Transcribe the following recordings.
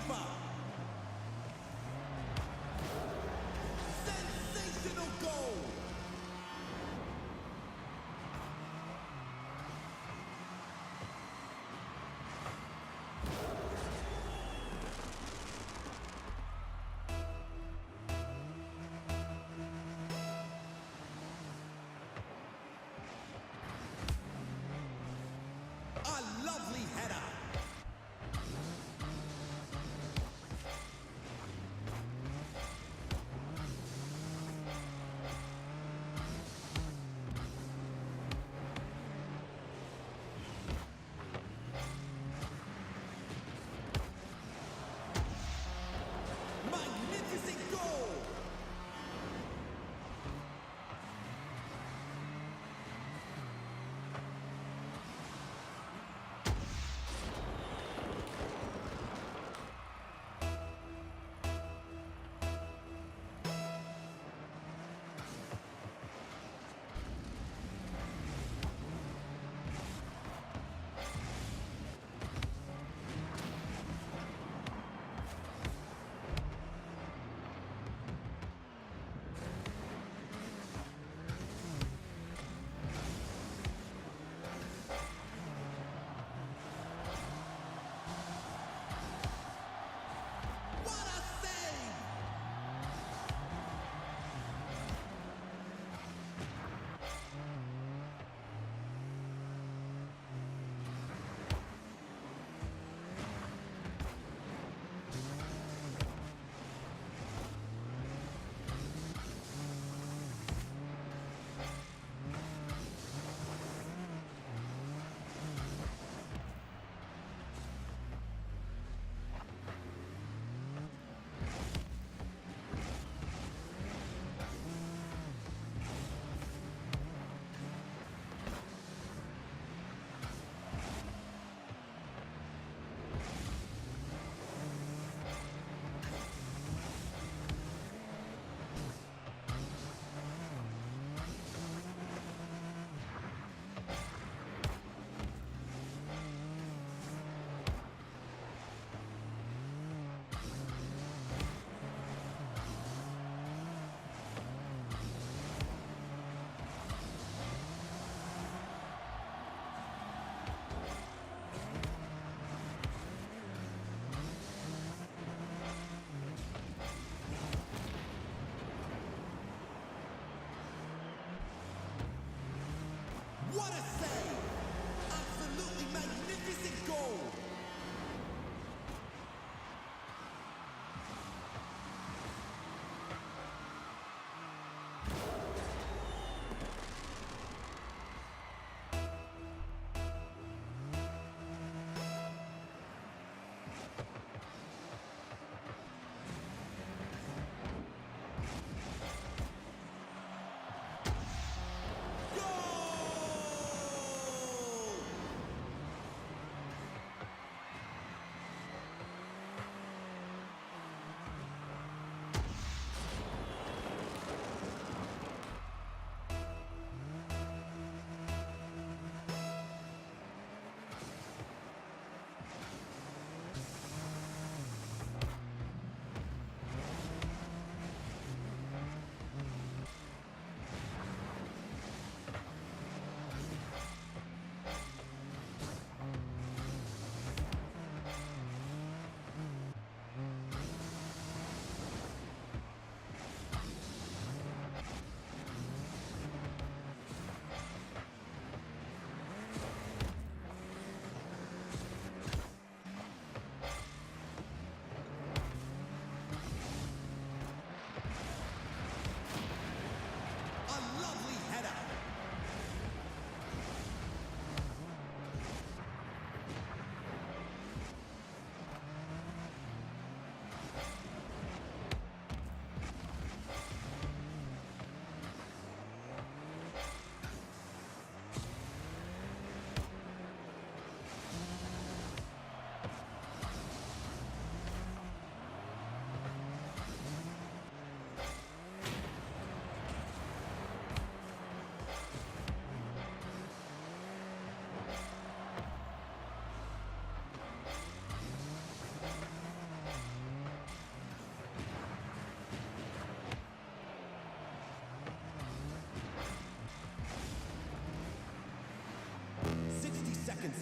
goalkeeper. Sensational goal. A lovely header.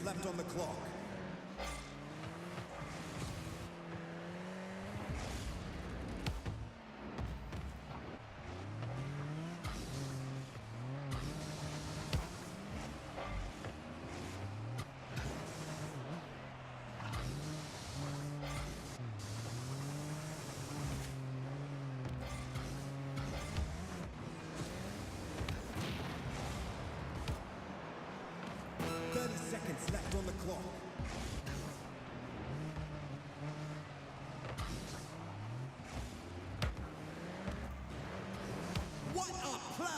seconds left on the clock. Seconds left on the clock. What a play!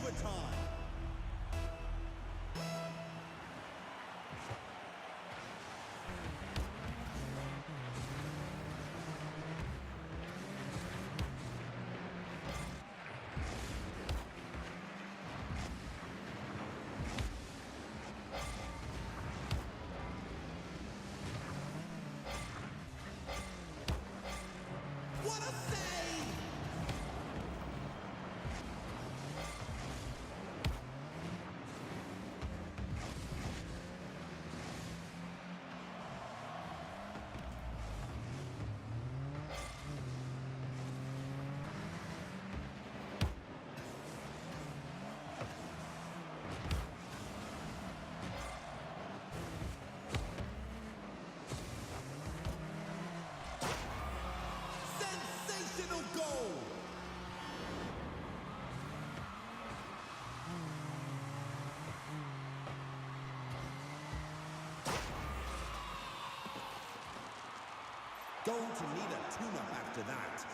Overtime. What a save! Sensational goal! Going to need a tune-up after that.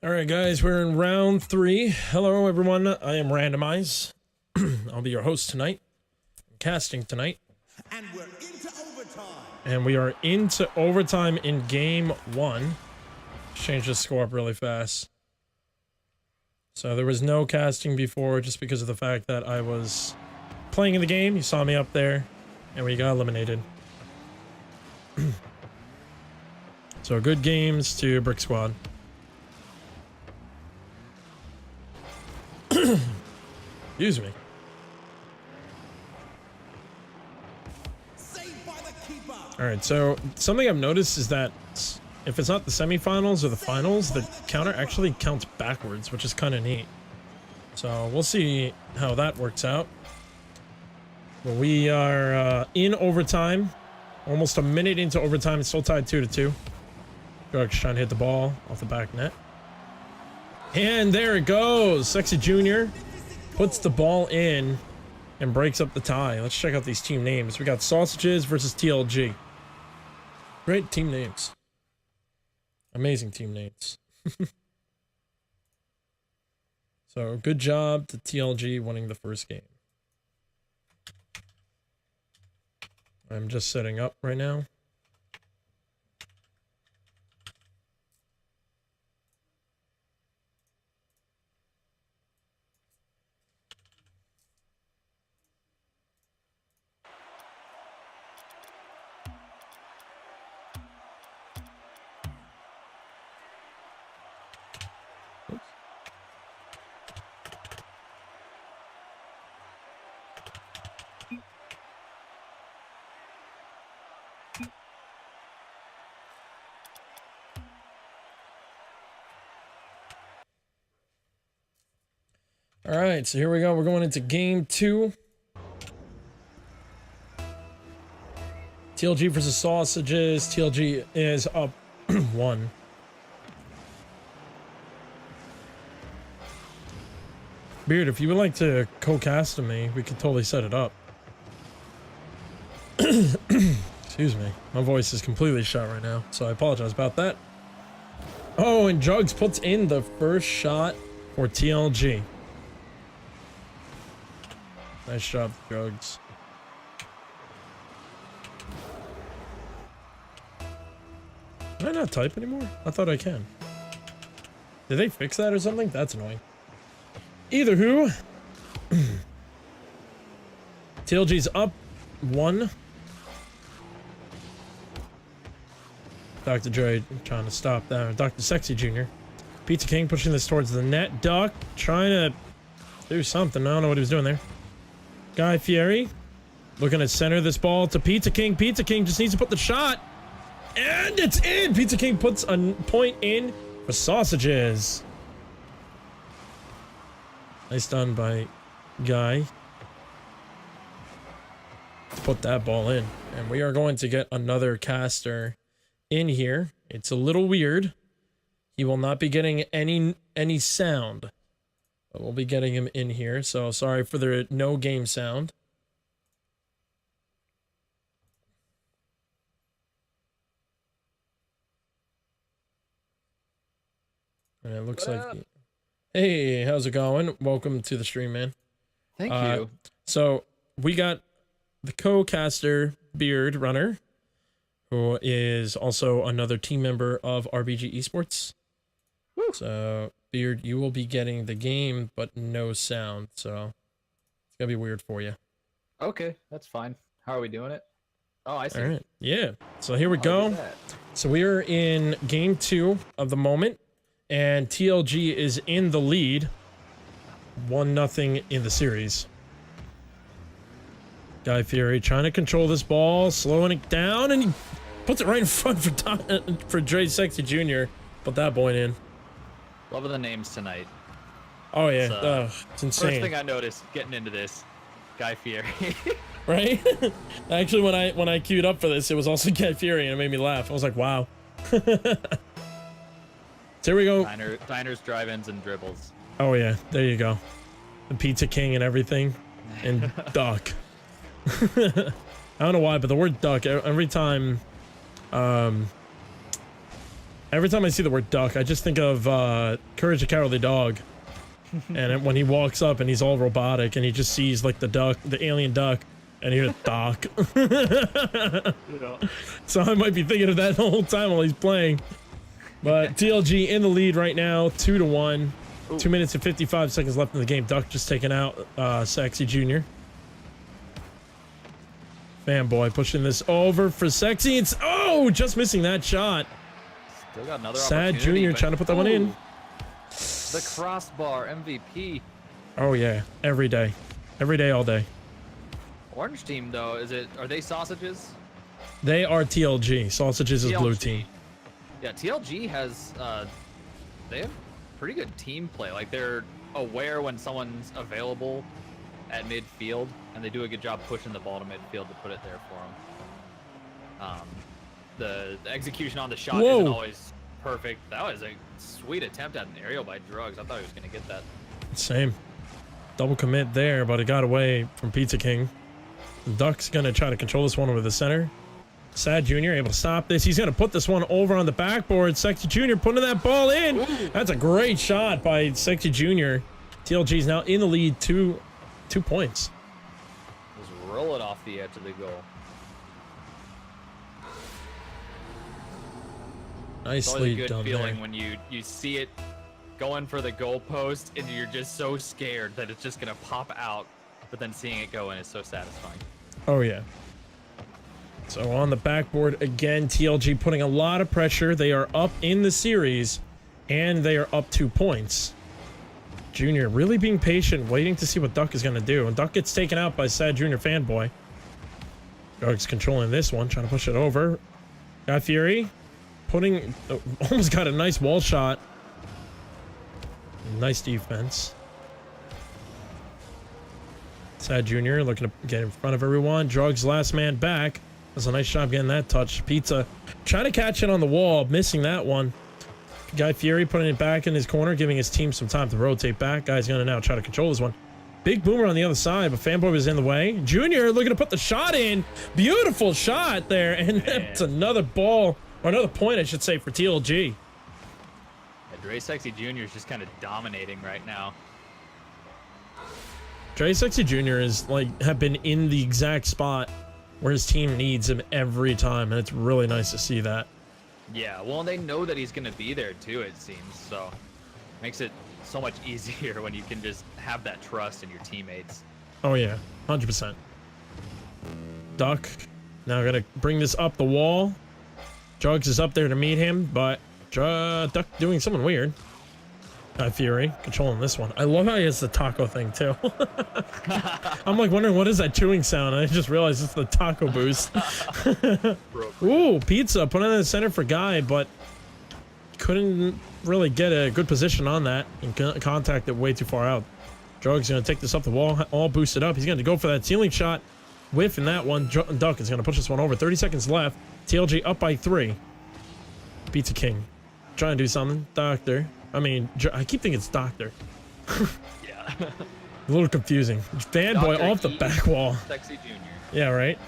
All right, guys, we're in round 3. Hello, everyone. I am Randomize. I'll be your host tonight. Casting tonight. And we're into overtime. And we are into overtime in game 1. Change the score up really fast. So there was no casting before just because of the fact that I was playing in the game. You saw me up there, and we got eliminated. So good games to Brick Squad. Excuse me. Saved by the keeper. All right, so something I've noticed is that if it's not the semifinals or the finals, the counter actually counts backwards, which is kind of neat. So we'll see how that works out. But we are in overtime, almost a minute into overtime. It's still tied 2-2. Drugs trying to hit the ball off the back net. And there it goes. Sexy Junior puts the ball in and breaks up the tie. Let's check out these team names. We got Sausages versus TLG. Great team names. Amazing team names. So good job to TLG winning the first game. I'm just setting up right now. All right, so here we go. We're going into game 2. TLG versus Sausages. TLG is up 1. Beard, if you would like to co-cast to me, we could totally set it up. Excuse me. My voice is completely shot right now, so I apologize about that. Oh, and Jugs puts in the first shot for TLG. Nice job, Drugs. Can I not type anymore? I thought I can. Did they fix that or something? That's annoying. Either who. TLG's up 1. Dr. Dre trying to stop that. Dr. Sexy Jr. Pizza King pushing this towards the net. Duck trying to do something. I don't know what he was doing there. Guy Fieri looking to center this ball to Pizza King. Pizza King just needs to put the shot. And it's in! Pizza King puts a point in for Sausages. Nice done by Guy. Put that ball in. And we are going to get another caster in here. It's a little weird. He will not be getting any sound. But we'll be getting him in here, so sorry for the no game sound. And it looks like... Hey, how's it going? Welcome to the stream, man. Thank you. So, we got the co-caster, Beard Runner, who is also another team member of RBG Esports. Woo. So... Beard, you will be getting the game, but no sound, so it's gonna be weird for you. Okay, that's fine. How are we doing it? Oh, I see. All right, yeah. So here we go. So we are in game 2 of the moment, and TLG is in the lead, 1-0 in the series. Guy Fieri trying to control this ball, slowing it down, and he puts it right in front for Dre Sexy Jr. Put that point in. Loving the names tonight. Oh yeah, it's insane. First thing I noticed getting into this, Guy Fieri. Right? Actually, when I queued up for this, it was also Guy Fieri, and it made me laugh. I was like, wow. So here we go. Diners, drive-ins, and dribbles. Oh yeah, there you go. The Pizza King and everything, and Duck. I don't know why, but the word Duck every time Every time I see the word duck, I just think of Courage the Cowardly Dog. And when he walks up and he's all robotic and he just sees like the duck, the alien duck, and he's duck. So I might be thinking of that the whole time while he's playing. But TLG in the lead right now, 2-1. Ooh. 2 minutes and 55 seconds left in the game. Duck just taking out Sexy Jr. Fanboy pushing this over for Sexy. It's just missing that shot. Still got another Sad Jr. trying to put that one in. The crossbar MVP. Oh yeah, every day, all day. Orange team though, are they sausages? They are TLG. Sausages is TLG. blue team. Yeah, TLG has they have pretty good team play. Like they're aware when someone's available at midfield, and they do a good job pushing the ball to midfield to put it there for them. The execution on the shot isn't always perfect. That was a sweet attempt at an aerial by Drugs. I thought he was gonna get that. Same. Double commit there, but it got away from Pizza King. Duck's gonna try to control this one over the center. Sad Jr. able to stop this. He's gonna put this one over on the backboard. Sexy Jr. putting that ball in. Ooh. That's a great shot by Sexy Jr. TLG is now in the lead, 2 points. Just roll it off the edge of the goal. Nicely it's always a done good feeling there. when you see it going for the goal post and you're just so scared that it's just gonna pop out, but then seeing it go in is so satisfying. Oh yeah. So on the backboard again, TLG putting a lot of pressure. They are up in the series, and they are up 2 points. Junior really being patient, waiting to see what Duck is going to do. And Duck gets taken out by Sad Junior Fanboy. Duck's controlling this one, trying to push it over. Guy Fury putting... almost got a nice wall shot. Nice defense. Sad Junior looking to get in front of everyone. Drugs last man back. That's a nice job getting that touch. Pizza trying to catch it on the wall, missing that one. Guy Fury putting it back in his corner, giving his team some time to rotate back. Guy's gonna now try to control this one. Big boomer on the other side, but Fanboy was in the way. Junior looking to put the shot in. Beautiful shot there, and that's another ball, or another point, I should say, for TLG. Yeah, Dre Sexy Jr. is just kind of dominating right now. Dre Sexy Jr. is have been in the exact spot where his team needs him every time, and it's really nice to see that. Yeah, well, they know that he's going to be there too, it seems, so makes it so much easier when you can just have that trust in your teammates. Oh yeah, 100%. Duck now gonna bring this up the wall. Drugs is up there to meet him, but Duck doing something weird. Fury controlling this one. I love how he has the taco thing too. I'm wondering what is that chewing sound, and I just realized it's the taco boost. Ooh, Pizza put it in the center for Guy, but couldn't really get a good position on that and contact it way too far out. Drugs gonna take this up the wall, all boosted up. He's gonna go for that ceiling shot, whiff in that one. Duck is gonna push this one over. 30 seconds left. TLG up by 3. Pizza King trying to do something. Doctor. I keep thinking it's Doctor. Yeah. A little confusing. Fanboy off the back wall. Sexy Junior. Yeah, right?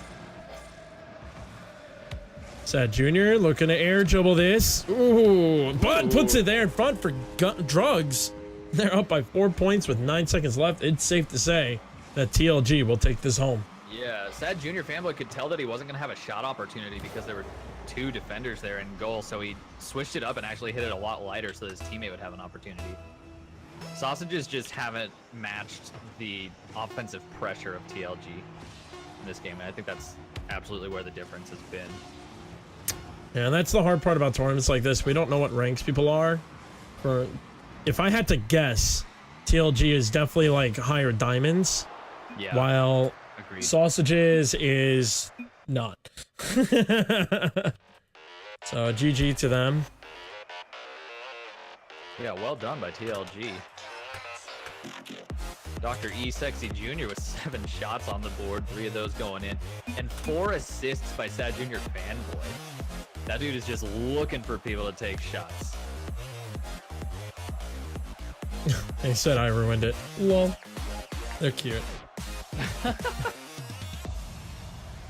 Sad Junior looking to air dribble this. Ooh, but puts it there in front for Drugs. They're up by 4 points with 9 seconds left. It's safe to say that TLG will take this home. Yeah, Sad Junior Fanboy could tell that he wasn't going to have a shot opportunity because there were 2 defenders there in goal, so he switched it up and actually hit it a lot lighter so his teammate would have an opportunity. Sausages just haven't matched the offensive pressure of TLG in this game, and I think that's absolutely where the difference has been. Yeah, and that's the hard part about tournaments like this. We don't know what ranks people are. If I had to guess, TLG is definitely higher diamonds, while agreed. Sausages is not. So GG to them. Yeah, well done by TLG. Dr. E Sexy Jr. with 7 shots on the board, 3 of those going in, and 4 assists by Sad Junior Fanboy. That dude is just looking for people to take shots. They said I ruined it. Well, they're cute.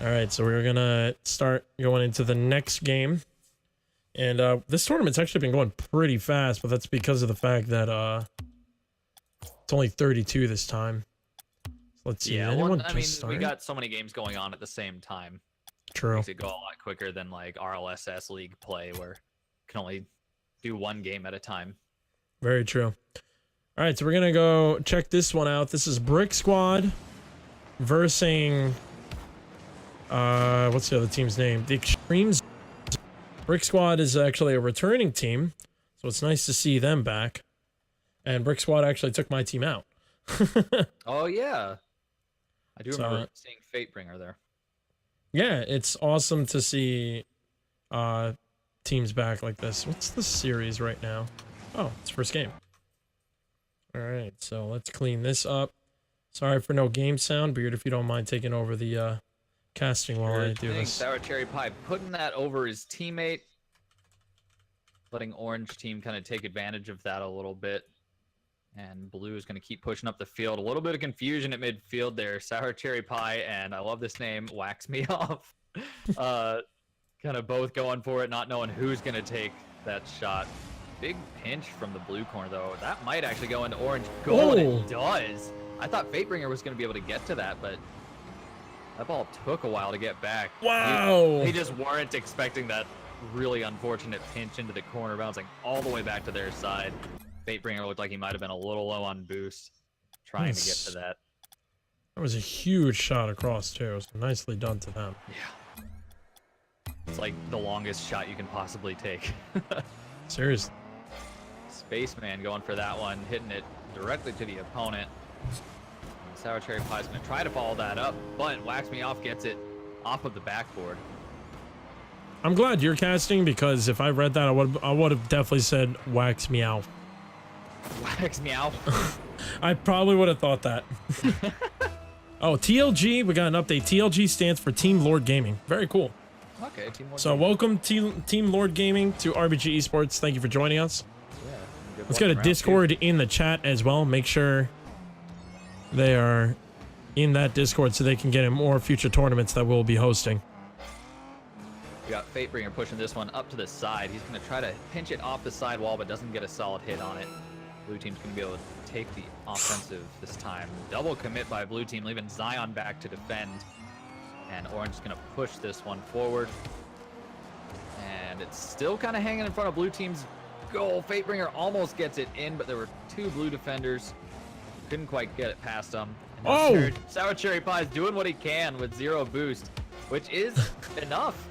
All right, so we're gonna start going into the next game. And this tournament's actually been going pretty fast, but that's because of the fact that it's only 32 this time. So let's see. Yeah, Anyone well, I mean, started? we got so many games going on at the same time. True. Makes it go a lot quicker than like RLSS league play, where you can only do one game at a time. Very true. All right, so we're gonna go check this one out. This is Brick Squad versus what's the other team's name? The Extremes. Brick Squad is actually a returning team, so it's nice to see them back. And Brick Squad actually took my team out. Oh yeah, I do remember seeing Fatebringer there. Yeah, it's awesome to see teams back like this. What's the series right now? Oh, it's first game. All right, so let's clean this up. Sorry for no game sound, Beard, if you don't mind taking over the casting while I do this. Sour Cherry Pie putting that over his teammate, letting Orange team kind of take advantage of that a little bit. And Blue is going to keep pushing up the field. A little bit of confusion at midfield there. Sour Cherry Pie and I love this name, Wax Me Off. Kind of both going for it, not knowing who's going to take that shot. Big pinch from the blue corner, though. That might actually go into Orange goal, and it does. I thought Fatebringer was going to be able to get to that, but that ball took a while to get back. Wow! They just weren't expecting that really unfortunate pinch into the corner, bouncing all the way back to their side. Fatebringer looked like he might have been a little low on boost, trying to get to that. That was a huge shot across, too. So nicely done to them. Yeah. It's like the longest shot you can possibly take. Seriously. Spaceman going for that one, hitting it directly to the opponent. Sour Cherry Pie's going to try to follow that up, but Wax Me Off gets it off of the backboard. I'm glad you're casting, because if I read that, I would have definitely said Wax Me Off. Wax Me Off? I probably would have thought that. Oh, TLG, we got an update. TLG stands for Team Lord Gaming. Very cool. Okay, Team Lord So Gaming. welcome Team Lord Gaming to RBG Esports. Thank you for joining us. Yeah, Let's go to Discord in the chat as well. Make sure they are in that Discord so they can get in more future tournaments that we'll be hosting. We got Fatebringer pushing this one up to the side. He's going to try to pinch it off the side wall, but doesn't get a solid hit on it. Blue team's going to be able to take the offensive this time. Double commit by blue team, leaving Zion back to defend. And Orange is going to push this one forward. And it's still kind of hanging in front of blue team's goal. Fatebringer almost gets it in, but there were two blue defenders. Couldn't quite get it past them. And Oh! Sour Cherry Pie is doing what he can with 0 boost, which is enough.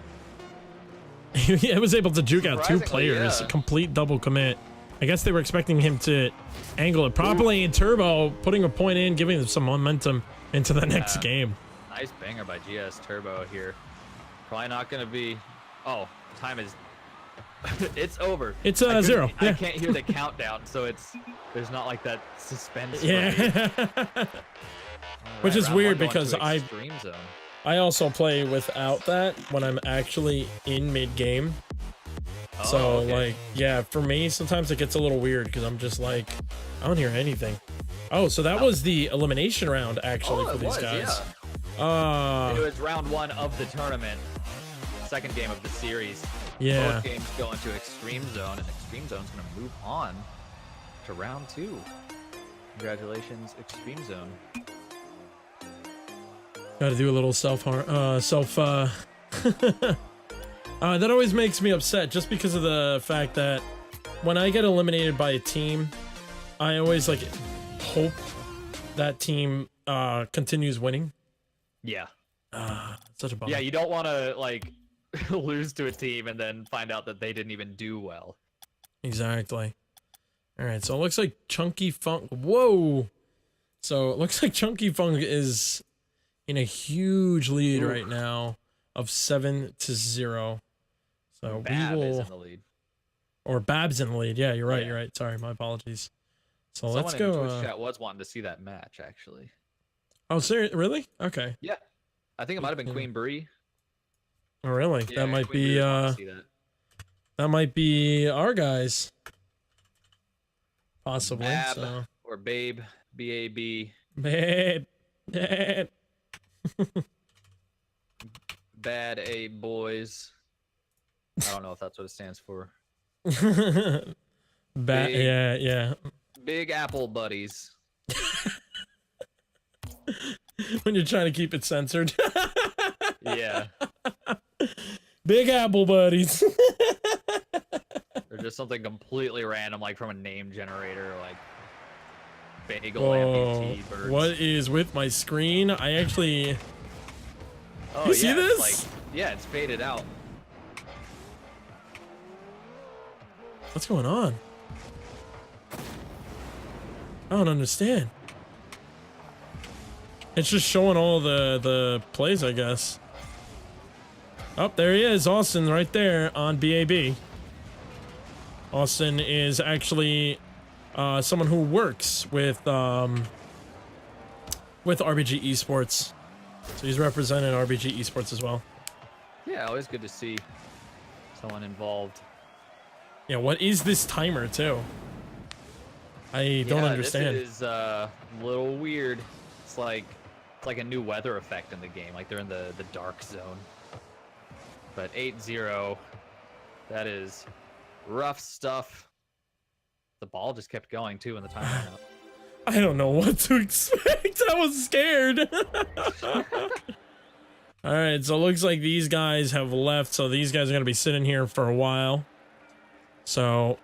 He was able to juke out 2 players. Yeah. Complete double commit. I guess they were expecting him to angle it properly in Turbo, putting a point in, giving them some momentum into the next game. Nice banger by GS Turbo here. Probably not going to be... Oh, time is... It's over. It's 0. I Yeah. can't hear the countdown, so there's not like that suspense. Yeah. Which is weird because Extreme Zone. I also play without that when I'm actually in mid-game. Oh, So, okay. like, yeah, for me, sometimes it gets a little weird because I'm just like, I don't hear anything. Oh, so that was the elimination round, actually, for these guys. Yeah. It was round 1 of the tournament. Second game of the series. Yeah. Both games go into Extreme Zone, and Extreme Zone's going to move on to round 2. Congratulations, Extreme Zone. Got to do a little that always makes me upset just because of the fact that when I get eliminated by a team, I always like hope that team continues winning. Yeah. Such a bummer. Yeah, you don't want to like lose to a team and then find out that they didn't even do well. Exactly. All right, so it looks like Chunky Funk. Whoa. So it looks like Chunky Funk is in a huge lead right now of 7-0. So Bab we is will, in the lead. or Bab's in the lead. Yeah, you're right. Yeah. You're right. Sorry, my apologies. So Someone let's in go. Twitch chat was wanting to see that match, actually. Oh, serious? Really? Okay. Yeah, I think it might have been Queen Bree. Oh, really? Yeah, that might Queen be Bree was wanting to see that. that might be our guys. Possibly. Bab So. or Babe, B-A-B. Bad. Bad. Bad A boys. I don't know if that's what it stands for. Big- Yeah. Big Apple buddies. When you're trying to keep it censored. Yeah. Big Apple buddies. Or just something completely random, like from a name generator, like bagel Whoa, amputee birds. what is with my screen? I actually... Oh, You see yeah, this? It's like, yeah, it's faded out. What's going on? I don't understand. It's just showing all the plays, I guess. Oh, there he is, Austin, right there on BAB. Austin is actually someone who works with RBG Esports. So he's representing RBG Esports as well. Yeah, always good to see someone involved. Yeah, what is this timer too? I don't understand. This is a little weird. It's like a new weather effect in the game. Like they're in the dark zone. But 8-0, that is rough stuff. The ball just kept going too in the timer. I don't know what to expect. I was scared. All right, so it looks like these guys have left. So these guys are going to be sitting here for a while. So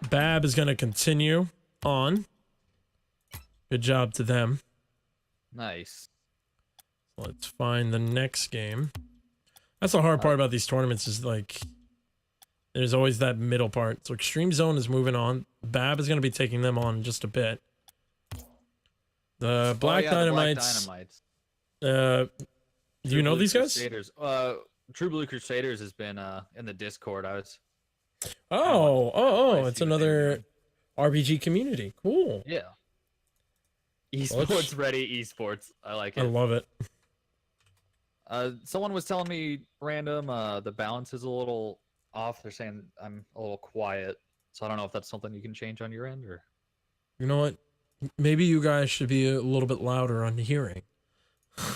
Bab is going to continue on. Good job to them. Nice. Let's find the next game. That's the hard part about these tournaments is like there's always that middle part. So Extreme Zone is moving on. Bab is going to be taking them on in just a bit. The Black Dynamites. Do you know these guys? Crusaders. True Blue Crusaders has been in the Discord. I was. It's another RBG community. Cool. Yeah. Esports ready esports. I like it. I love it. Someone was telling me random the balance is a little off. They're saying I'm a little quiet. So I don't know if that's something you can change on your end or. You know what? Maybe you guys should be a little bit louder on the hearing.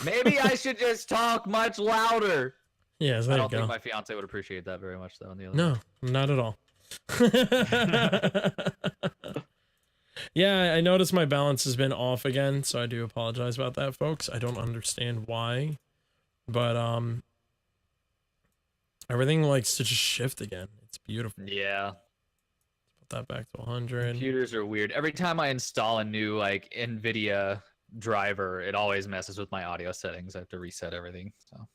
Maybe I should just talk much louder. Yes, there I you don't go. think my fiance would appreciate that very much, though. On the other No, not at all. Yeah, I noticed my balance has been off again, so I do apologize about that, folks. I don't understand why, but everything likes to just shift again. It's beautiful. Yeah. Put that back to 100. Computers are weird. Every time I install a new like NVIDIA driver, it always messes with my audio settings. I have to reset everything. So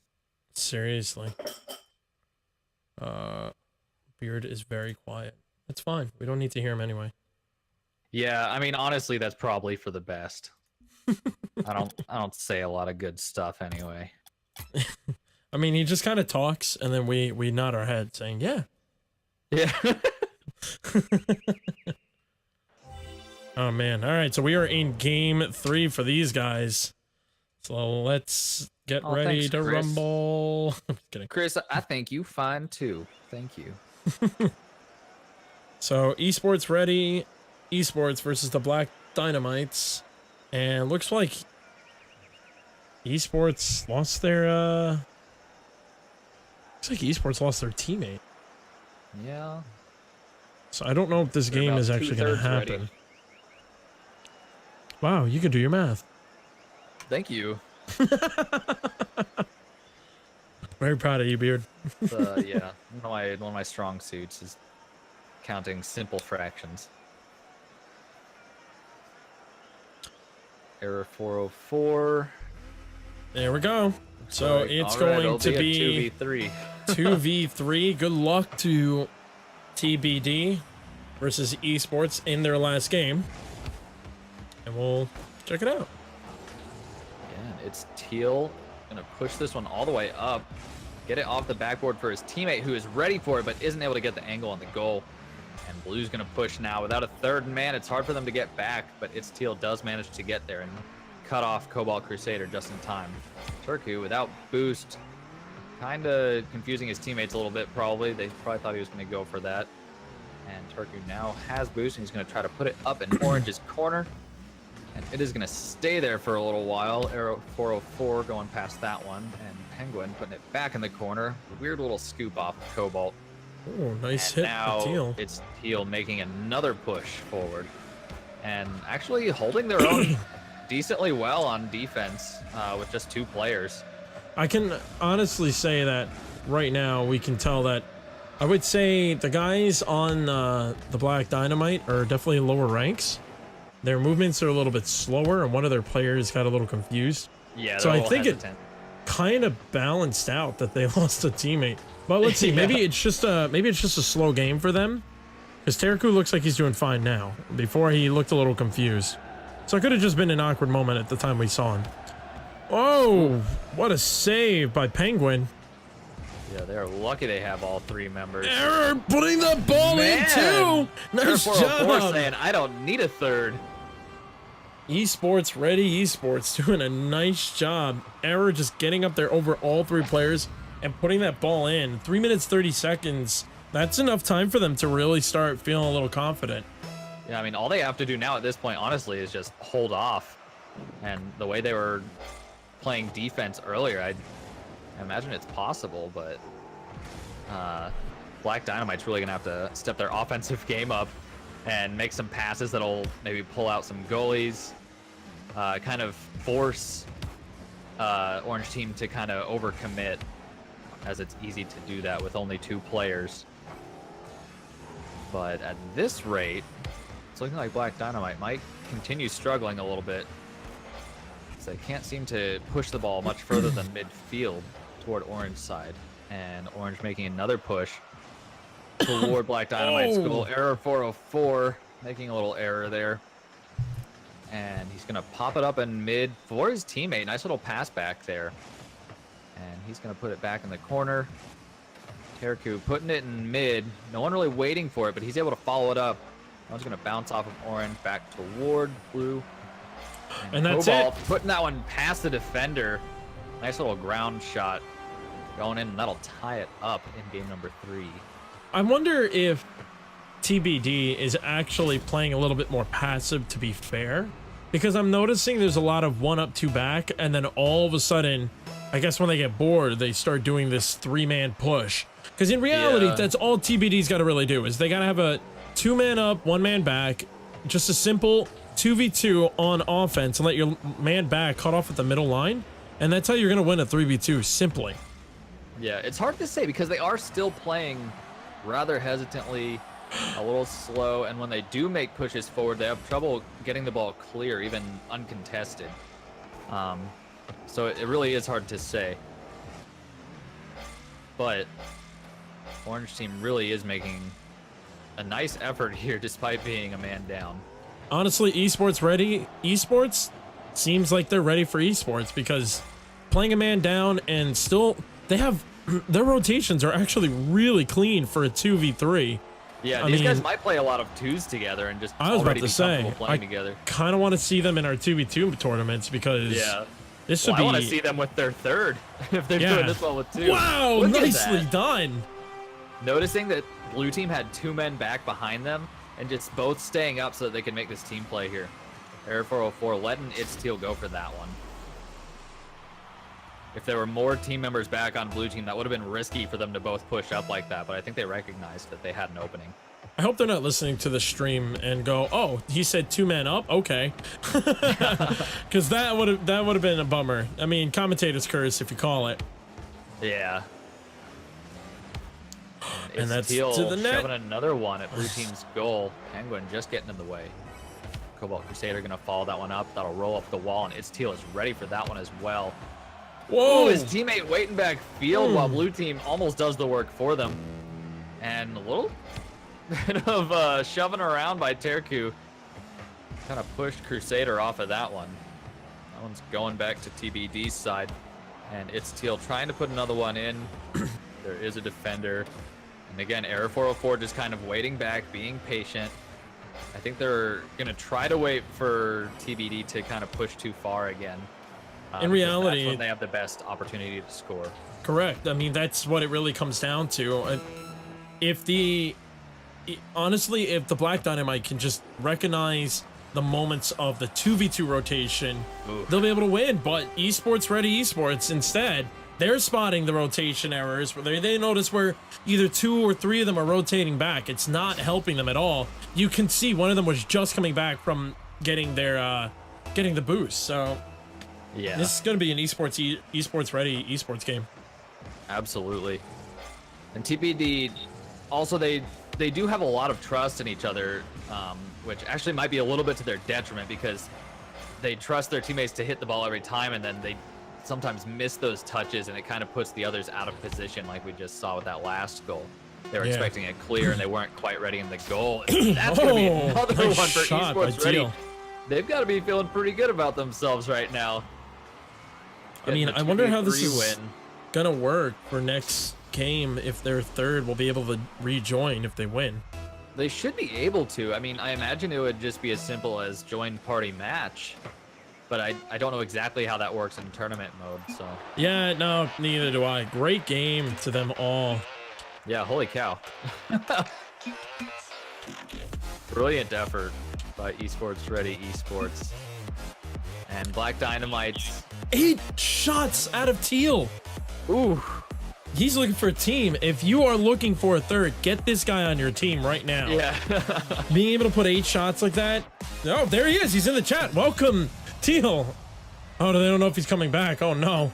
seriously. Beard is very quiet. That's fine. We don't need to hear him anyway. yeah, I mean honestly, that's probably for the best. I don't say a lot of good stuff anyway. I mean, he just kind of talks, and then we nod our head, saying, "Yeah, yeah." Oh man! All right, so we are in game 3 for these guys. So let's get ready thanks, to Chris. rumble. I'm just kidding. Chris, I think you fine too. Thank you. So esports ready, esports versus the Black Dynamites, and looks like esports lost their looks like esports lost their teammate. Yeah. So I don't know if this They're game about is actually going to 2/3 happen. ready. Wow, you can do your math. Thank you. Very proud of you, Beard. Yeah, one of my strong suits is counting simple fractions. Error 404. There we go. So Like, it's all right, going it'll to a be 2v3. 2v3. Good luck to TBD versus esports in their last game. And we'll check it out. Yeah, it's Teal gonna push this one all the way up, get it off the backboard for his teammate who is ready for it but isn't able to get the angle on the goal. And Blue's gonna push now without a third man. It's hard for them to get back, but it's Teal does manage to get there and cut off Cobalt Crusader just in time. Turku without boost, kind of confusing his teammates a little bit probably. They probably thought he was gonna go for that. And Turku now has boost and he's gonna try to put it up in Orange's corner. And it is going to stay there for a little while. Arrow 404 going past that one. And Penguin putting it back in the corner. Weird little scoop off of Cobalt. Oh, nice And hit now for Teal. it's Teal making another push forward and actually holding their own decently well on defense with just 2 players. I can honestly say that right now we can tell that I would say the guys on the Black Dynamite are definitely lower ranks. Their movements are a little bit slower, and one of their players got a little confused. Yeah, so they're a I little think hesitant. it kind of balanced out that they lost a teammate. But let's see, maybe it's just a slow game for them, because Terku looks like he's doing fine now. Before he looked a little confused, so it could have just been an awkward moment at the time we saw him. Oh, what a save by Penguin! Yeah, they're lucky they have all 3 members. Error putting the ball in too. Nice job. Saying I don't need a third. Esports ready. Esports doing a nice job. Error just getting up there over all 3 players and putting that ball in. 3 minutes 30 seconds. That's enough time for them to really start feeling a little confident. Yeah, I mean, all they have to do now at this point, honestly, is just hold off. And the way they were playing defense earlier, I imagine it's possible, but Black Dynamite's really gonna have to step their offensive game up and make some passes that'll maybe pull out some goalies, kind of force Orange Team to kind of overcommit, as it's easy to do that with only 2 players. But at this rate, it's looking like Black Dynamite might continue struggling a little bit. They can't seem to push the ball much further than midfield toward Orange side. And Orange making another push toward Black Dynamite's goal. Error 404, making a little error there. And he's going to pop it up in mid for his teammate. Nice little pass back there. And he's going to put it back in the corner. Terku putting it in mid. No one really waiting for it, but he's able to follow it up. One's going to bounce off of Orange back toward Blue. And that's Cobalt it. Putting that one past the defender. Nice little ground shot going in, and that'll tie it up in game number 3. I wonder if TBD is actually playing a little bit more passive, to be fair, because I'm noticing there's a lot of 1 up 2 back, and then all of a sudden, I guess when they get bored, they start doing this 3-man push. Because in reality, that's all TBD's got to really do, is they got to have a 2-man up, 1-man back, just a simple 2v2 on offense, and let your man back cut off at the middle line, and that's how you're going to win a 3v2, simply. Yeah, it's hard to say because they are still playing rather hesitantly, a little slow, and when they do make pushes forward, they have trouble getting the ball clear, even uncontested. So it really is hard to say. But Orange Team really is making a nice effort here despite being a man down. Honestly, esports ready. Esports seems like they're ready for esports, because playing a man down and still they have their rotations are actually really clean for a 2v3. Yeah, these guys might play a lot of 2s together and just I was about to say, playing together. Kind of want to see them in our 2v2 tournaments, because this would be. I want to see them with their 3rd if they're doing this well with 2. Wow, Look nicely done. Noticing that Blue Team had 2 men back behind them and just both staying up so that they can make this team play here. Error 404 letting its Teal go for that one. If there were more team members back on Blue Team, that would have been risky for them to both push up like that, but I think they recognized that they had an opening. I hope they're not listening to the stream and go, "Oh, he said 2 men up, okay," because that would have been a bummer. I mean, commentator's curse if you call it. Yeah. And that's Teal to the net. shoving another one at Blue Team's goal. Penguin just getting in the way. Cobalt Crusader gonna follow that one up. That'll roll up the wall, and its Teal is ready for that one as well. Whoa! Ooh, his teammate waiting back field while Blue Team almost does the work for them. And a little bit of shoving around by Terku. Kind of pushed Crusader off of that one. That one's going back to TBD's side. And it's Teal trying to put another one in. There is a defender. And again, Error 404 just kind of waiting back, being patient. I think they're going to try to wait for TBD to kind of push too far again. In reality, that's when they have the best opportunity to score. Correct. I mean, that's what it really comes down to. Honestly, if the Black Dynamite can just recognize the moments of the 2v2 rotation, they'll be able to win. But esports ready esports instead, they're spotting the rotation errors. Where they notice where either 2 or 3 of them are rotating back. It's not helping them at all. You can see one of them was just coming back from getting their getting the boost. So yeah, this is going to be an esports ready esports game. Absolutely. And TPD also they do have a lot of trust in each other, which actually might be a little bit to their detriment because they trust their teammates to hit the ball every time, and then they sometimes miss those touches, and it kind of puts the others out of position, like we just saw with that last goal. They were expecting it clear, and they weren't quite ready in the goal. That's going to be another one for Esports Ready. They've got to be feeling pretty good about themselves right now. I mean, I wonder how this is going to work for next game. If they're third, will be able to rejoin if they win. They should be able to. I mean, I imagine it would just be as simple as join party match, but I don't know exactly how that works in tournament mode. So yeah, no, neither do I. Great game to them all. Yeah, holy cow. Brilliant effort by Esports Ready Esports. And Black Dynamite's 8 shots out of Teal. Ooh. He's looking for a team. If you are looking for a third, get this guy on your team right now. Yeah. Being able to put 8 shots like that. Oh, there he is. He's in the chat. Welcome, Teal. Oh, they don't know if he's coming back. Oh, no.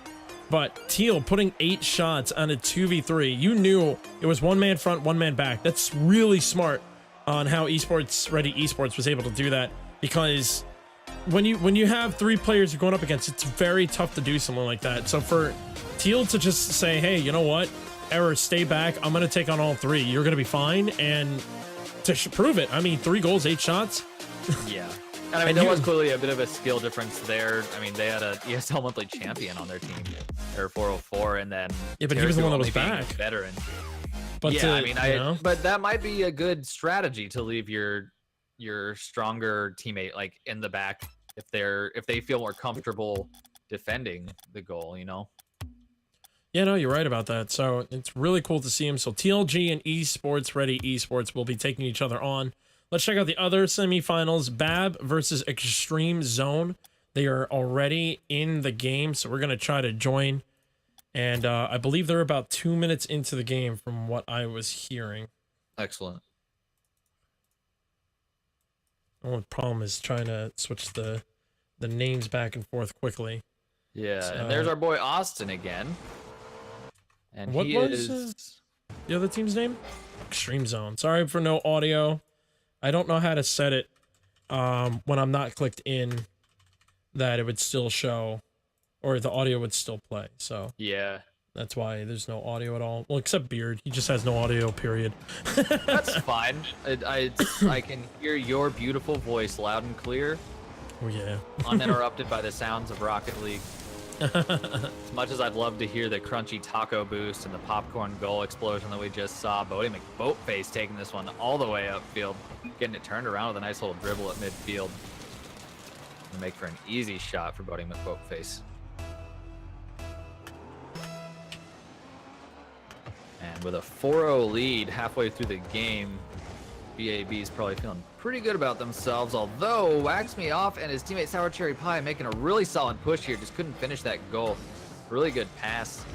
But Teal putting 8 shots on a 2v3. You knew it was 1 man front, 1 man back. That's really smart on how Esports Ready Esports was able to do that, because when you have 3 players you're going up against, it's very tough to do something like that. So for Teal to just say, hey, you know what? Error, stay back. I'm going to take on all 3. You're going to be fine. And to prove it, I mean, 3 goals, 8 shots. Yeah. And I mean, there was clearly a bit of a skill difference there. I mean, they had a ESL monthly champion on their team, or 404, and then yeah, but he was the one that was back. Veteran. But yeah, I mean, but that might be a good strategy to leave your stronger teammate like in the back if they feel more comfortable defending the goal, you know. Yeah, no, you're right about that. So it's really cool to see him. So TLG and Esports Ready Esports will be taking each other on. Let's check out the other semifinals. Bab versus Extreme Zone. They are already in the game, so we're going to try to join. And I believe they're about 2 minutes into the game from what I was hearing. Excellent. The only problem is trying to switch the names back and forth quickly. Yeah, so, and there's our boy Austin again. And what he was is the other team's name? Extreme Zone. Sorry for no audio. I don't know how to set it when I'm not clicked in, that it would still show, or the audio would still play. So yeah, that's why there's no audio at all. Well, except Beard, he just has no audio. Period. That's fine. I can hear your beautiful voice loud and clear. Oh yeah. Uninterrupted by the sounds of Rocket League. As much as I'd love to hear the crunchy taco boost and the popcorn goal explosion that we just saw, Bodie McBoatface taking this one all the way upfield, getting it turned around with a nice little dribble at midfield. And make for an easy shot for Bodie McBoatface. And with a 4-0 lead halfway through the game, BAB is probably feeling pretty good about themselves, although Wax Me Off and his teammate Sour Cherry Pie making a really solid push here, just couldn't finish that goal. Really good pass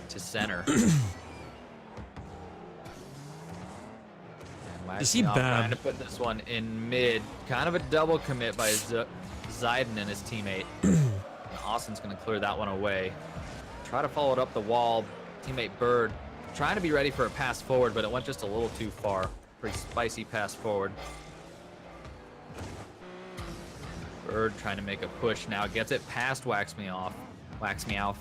to center. Is he bad? Trying to put this one in mid. Kind of a double commit by Zayden and his teammate. And Austin's going to clear that one away. Try to follow it up the wall. Teammate Bird trying to be ready for a pass forward, but it went just a little too far. Pretty spicy pass forward. Bird trying to make a push now. Gets it past Wax Me Off. Wax Me Off.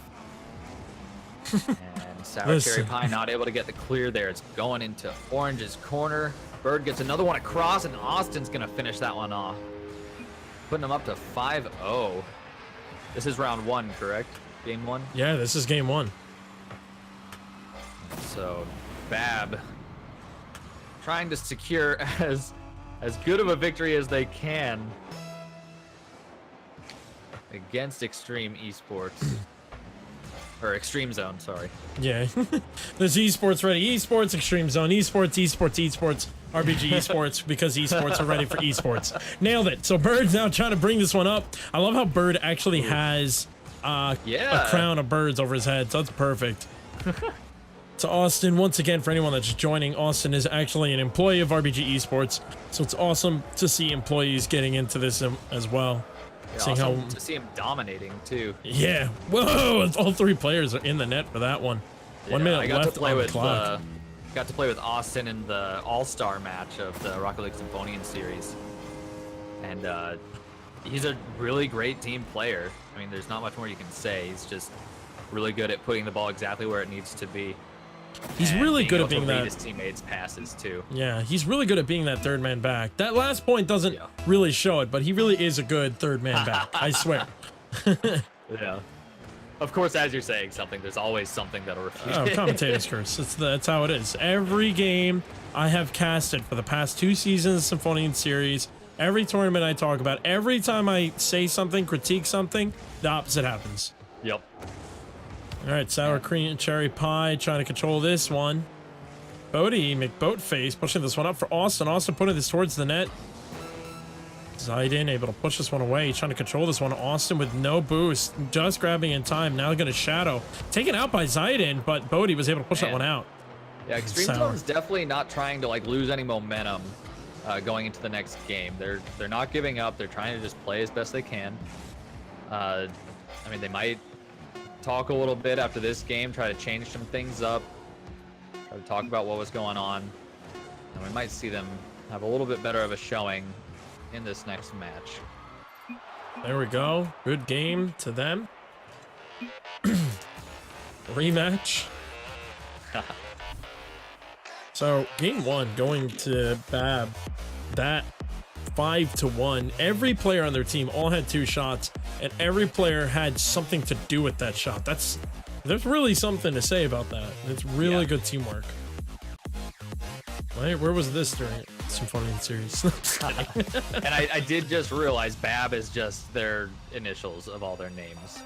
And Sour Cherry Pie not able to get the clear there. It's going into Orange's corner. Bird gets another one across, and Austin's going to finish that one off. Putting them up to 5-0. This is round 1, correct? Game 1? Yeah, this is game 1. So, Bab trying to secure as good of a victory as they can against Extreme Esports. Or Extreme Zone, sorry. Yeah. There's Esports Ready Esports, Extreme Zone Esports, RBG Esports, because esports are ready for esports. Nailed it. So Bird's now trying to bring this one up. I love how Bird actually has a crown of birds over his head. So that's perfect. So Austin, once again, for anyone that's just joining, Austin is actually an employee of RBG Esports. So it's awesome to see employees getting into this as well. Yeah, seeing awesome how to see him dominating too. Yeah. Whoa! All 3 players are in the net for that one. Yeah, 1 minute I got left to play on the with clock. got to play with Austin in the All-Star match of the Rocket League Symphonian series, and he's a really great team player. I mean, there's not much more you can say. He's just really good at putting the ball exactly where it needs to be. He's really good at being that. that. His teammates passes too. Yeah, he's really good at being that third man back. That last point doesn't Yeah. really show it, but he really is a good third man back. I swear. Yeah. Of course, as you're saying something, there's always something that'll refute Oh, it. commentator's curse. That's how it is. Every game I have casted for the past 2 seasons of Symphonian series, every tournament I talk about, every time I say something, critique something, the opposite happens. Yep. All right, sour cream and cherry pie trying to control this one. Bodie McBoatface pushing this one up for Austin. Austin putting this towards the net. Zaiden able to push this one away. He's trying to control this one. Austin with no boost, just grabbing in time. Now going to shadow. Taken out by Zaiden, but Bodie was able to push that one out. Yeah, Extreme Sour. Zone's definitely not trying to like lose any momentum going into the next game. They're not giving up. They're trying to just play as best they can. I mean, they might talk a little bit after this game, try to change some things up, try to talk about what was going on, and we might see them have a little bit better of a showing in this next match. There we go. Good game to them. Rematch. So game 1 going to Bab. That 5-1. Every player on their team all had 2 shots, and every player had something to do with that shot. There's really something to say about that. It's really good teamwork. Right, where was this during Symphonian series? And I did just realize Bab is just their initials of all their names.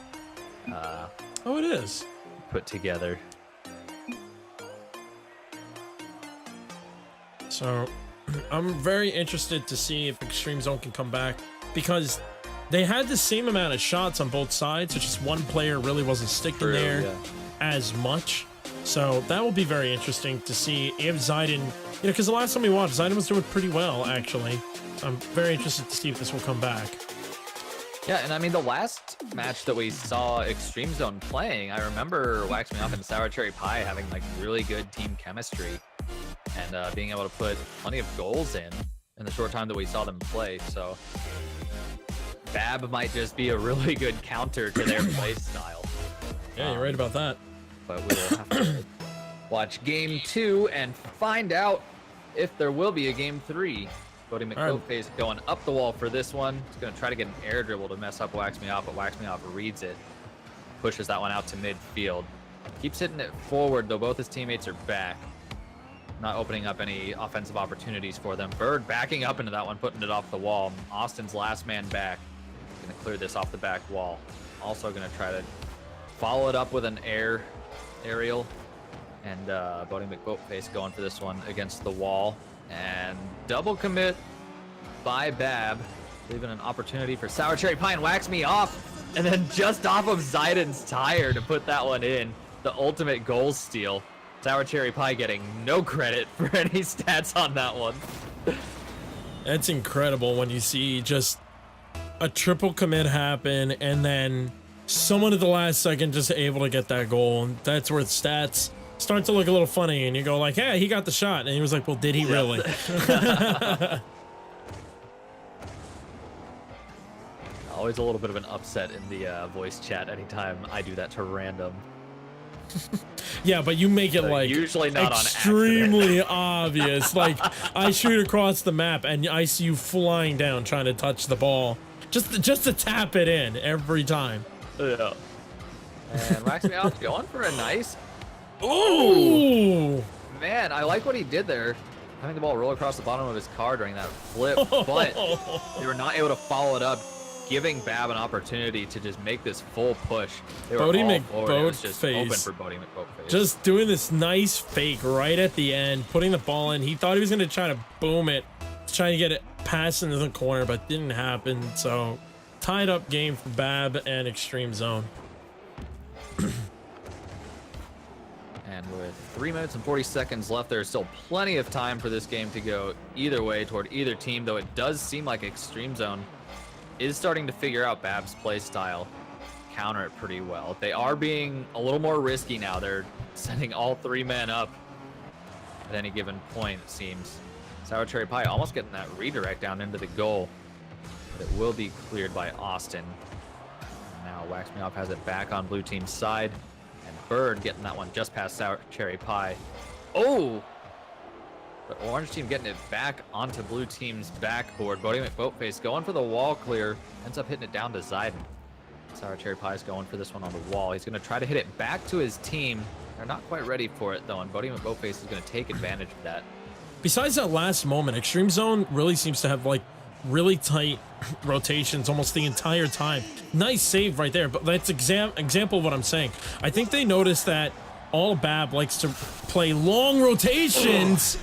Oh, it is. Put together. So I'm very interested to see if Extreme Zone can come back, because they had the same amount of shots on both sides. It's just one player really wasn't sticking there as much. So that will be very interesting to see if Zaiden, because the last time we watched, Zaiden was doing pretty well, actually. I'm very interested to see if this will come back. Yeah, and I mean, the last match that we saw Extreme Zone playing, I remember Wax Me Off and Sour Cherry Pie having like really good team chemistry and being able to put plenty of goals in the short time that we saw them play. So Bab might just be a really good counter to their play style. Yeah, you're right about that. But we will have to watch game 2 and find out if there will be a game 3. Bodie McBoatface going up the wall for this one. He's going to try to get an air dribble to mess up Wax Me Off, but Wax Me Off reads it. Pushes that one out to midfield. Keeps hitting it forward, though both his teammates are back. Not opening up any offensive opportunities for them. Bird backing up into that one, putting it off the wall. Austin's last man back. Going to clear this off the back wall. Also going to try to follow it up with an aerial. And Bodie McBoatface going for this one against the wall. And double commit by Bab, leaving an opportunity for Sour Cherry Pie and Wax Me Off. And then just off of Zaiden's tire to put that one in. The ultimate goal steal. Sour Cherry Pie getting no credit for any stats on that one. That's incredible when you see just a triple commit happen and then someone at the last second just able to get that goal. And that's where stats start to look a little funny and you go like, hey, he got the shot. And he was like, well, did he really? Always a little bit of an upset in the voice chat anytime I do that to random. Yeah, but you make it like usually not extremely obvious. Like I shoot across the map and I see you flying down trying to touch the ball. Just to tap it in every time. Yeah. And Wax Me Off going for a nice. Ooh! Man, I like what he did there. Having the ball roll across the bottom of his car during that flip, but they were not able to follow it up, giving Bab an opportunity to just make this full push. They were Bodie all forward. It was just McBoatface. open for Bodie McBoatface. Just doing this nice fake right at the end, putting the ball in. He thought he was going to try to boom it, trying to get it past into the corner, but didn't happen. So tied up game for Bab and Extreme Zone. And with 3 minutes and 40 seconds left, there's still plenty of time for this game to go either way toward either team, though it does seem like Extreme Zone is starting to figure out Bab's play style, counter it pretty well. They are being a little more risky now. They're sending all 3 men up at any given point, it seems. Sour Cherry Pie almost getting that redirect down into the goal, but it will be cleared by Austin. Now Wax Me Off has it back on blue team's side, and Bird getting that one just past Sour Cherry Pie. Oh! But orange team getting it back onto blue team's backboard. Bodie McBoatface going for the wall clear, ends up hitting it down to Zayden. Sour Cherry Pie is going for this one on the wall. He's going to try to hit it back to his team. They're not quite ready for it though, and Bodie McBoatface is going to take advantage of that. Besides that last moment, Extreme Zone really seems to have like really tight rotations almost the entire time. Nice save right there, but that's example of what I'm saying. I think they noticed that all Bab likes to play long rotations,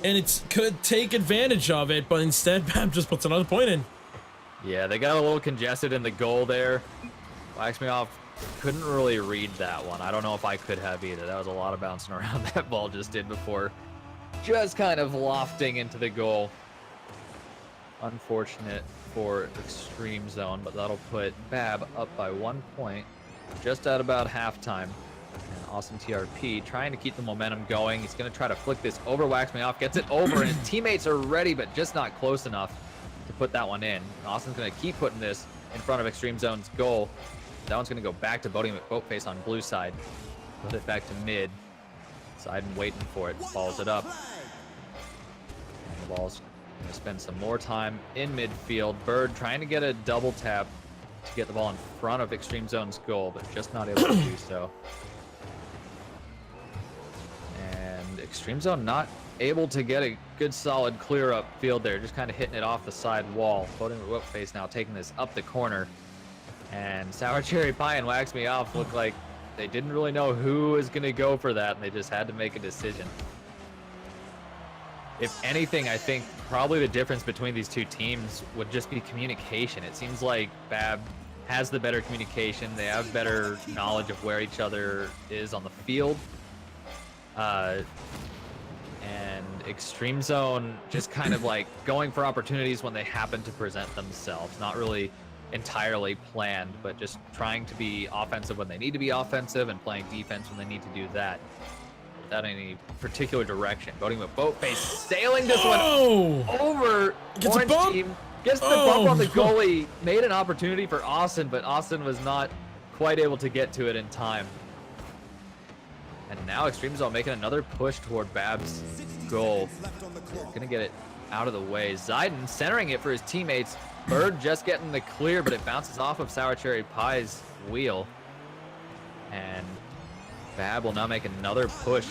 and it could take advantage of it, but instead Bab just puts another point in. Yeah, they got a little congested in the goal there. Wax Me Off couldn't really read that one. I don't know if I could have either. That was a lot of bouncing around that ball just did before just kind of lofting into the goal. Unfortunate for Extreme Zone, but that'll put Bab up by 1 point just at about halftime. And Austin TRP trying to keep the momentum going. He's going to try to flick this over Wax Me Off, gets it over, and his teammates are ready, but just not close enough to put that one in. And Austin's going to keep putting this in front of Extreme Zone's goal. That one's going to go back to Bodie McBoatface on blue side. Put it back to mid. Side and waiting for it. Follows it up. And the ball's going to spend some more time in midfield. Bird trying to get a double tap to get the ball in front of Extreme Zone's goal, but just not able to do so. And Extreme Zone not able to get a good solid clear up field there, just kind of hitting it off the side wall. Bodie McBoatface now taking this up the corner. And Sour Cherry Pie and Wax Me Off look like they didn't really know who was going to go for that, and they just had to make a decision. If anything, I think probably the difference between these two teams would just be communication. It seems like Bab has the better communication. They have better knowledge of where each other is on the field. And Extreme Zone just kind of like going for opportunities when they happen to present themselves. Not really entirely planned, but just trying to be offensive when they need to be offensive and playing defense when they need to do that without any particular direction. Bodie McBoatface sailing this one over. Gets orange a bump. team, gets the bump on the goalie, made an opportunity for Austin, but Austin was not quite able to get to it in time. And now Extreme Zone making another push toward Bab's goal. Gonna get it out of the way. Zayden centering it for his teammates. Bird just getting the clear, but it bounces off of Sour Cherry Pie's wheel. And Bab will now make another push.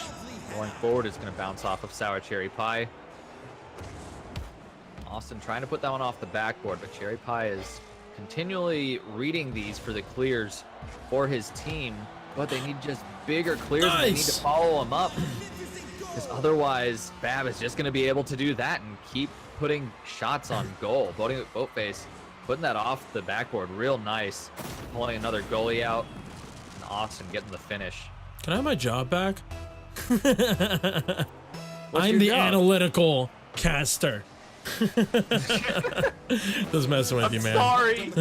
Going forward, it's going to bounce off of Sour Cherry Pie. Austin trying to put that one off the backboard, but Cherry Pie is continually reading these for the clears for his team, but they need just bigger clears, and they need to follow them up. Because otherwise, Bab is just going to be able to do that and keep putting shots on goal. Bodie McBoatface putting that off the backboard real nice. Pulling another goalie out. And Austin getting the finish. Can I have my job back? I'm your the job? analytical caster. Just messing with you, man. Sorry.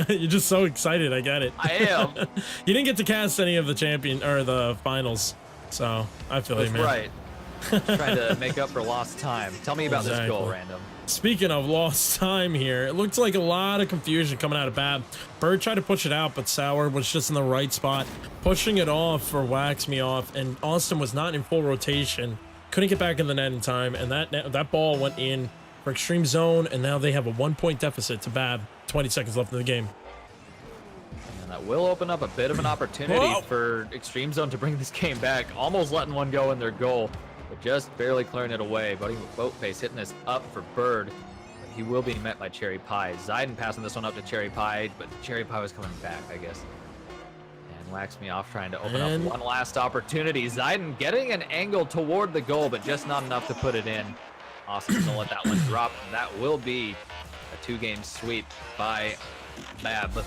You're just so excited. I get it. I am. You didn't get to cast any of the champion or the finals, so I feel you, That's man. right. Trying to make up for lost time. Tell me about this goal, Random. Speaking of lost time here, it looks like a lot of confusion coming out of Bab. Bird tried to push it out, but Sour was just in the right spot, pushing it off for Wax Me Off, and Austin was not in full rotation. Couldn't get back in the net in time, and that ball went in for Extreme Zone, and now they have a 1 point deficit to Bab. 20 seconds left in the game. And that will open up a bit of an opportunity for Extreme Zone to bring this game back. Almost letting one go in their goal, but just barely clearing it away. Bodie McBoatface hitting this up for Bird, but he will be met by Cherry Pie. Zayden passing this one up to Cherry Pie, but Cherry Pie was coming back, I guess. And Wax Me Off trying to open up one last opportunity. Zayden getting an angle toward the goal, but just not enough to put it in. Austin's gonna let that one drop, and that will be a 2-game sweep by Bab.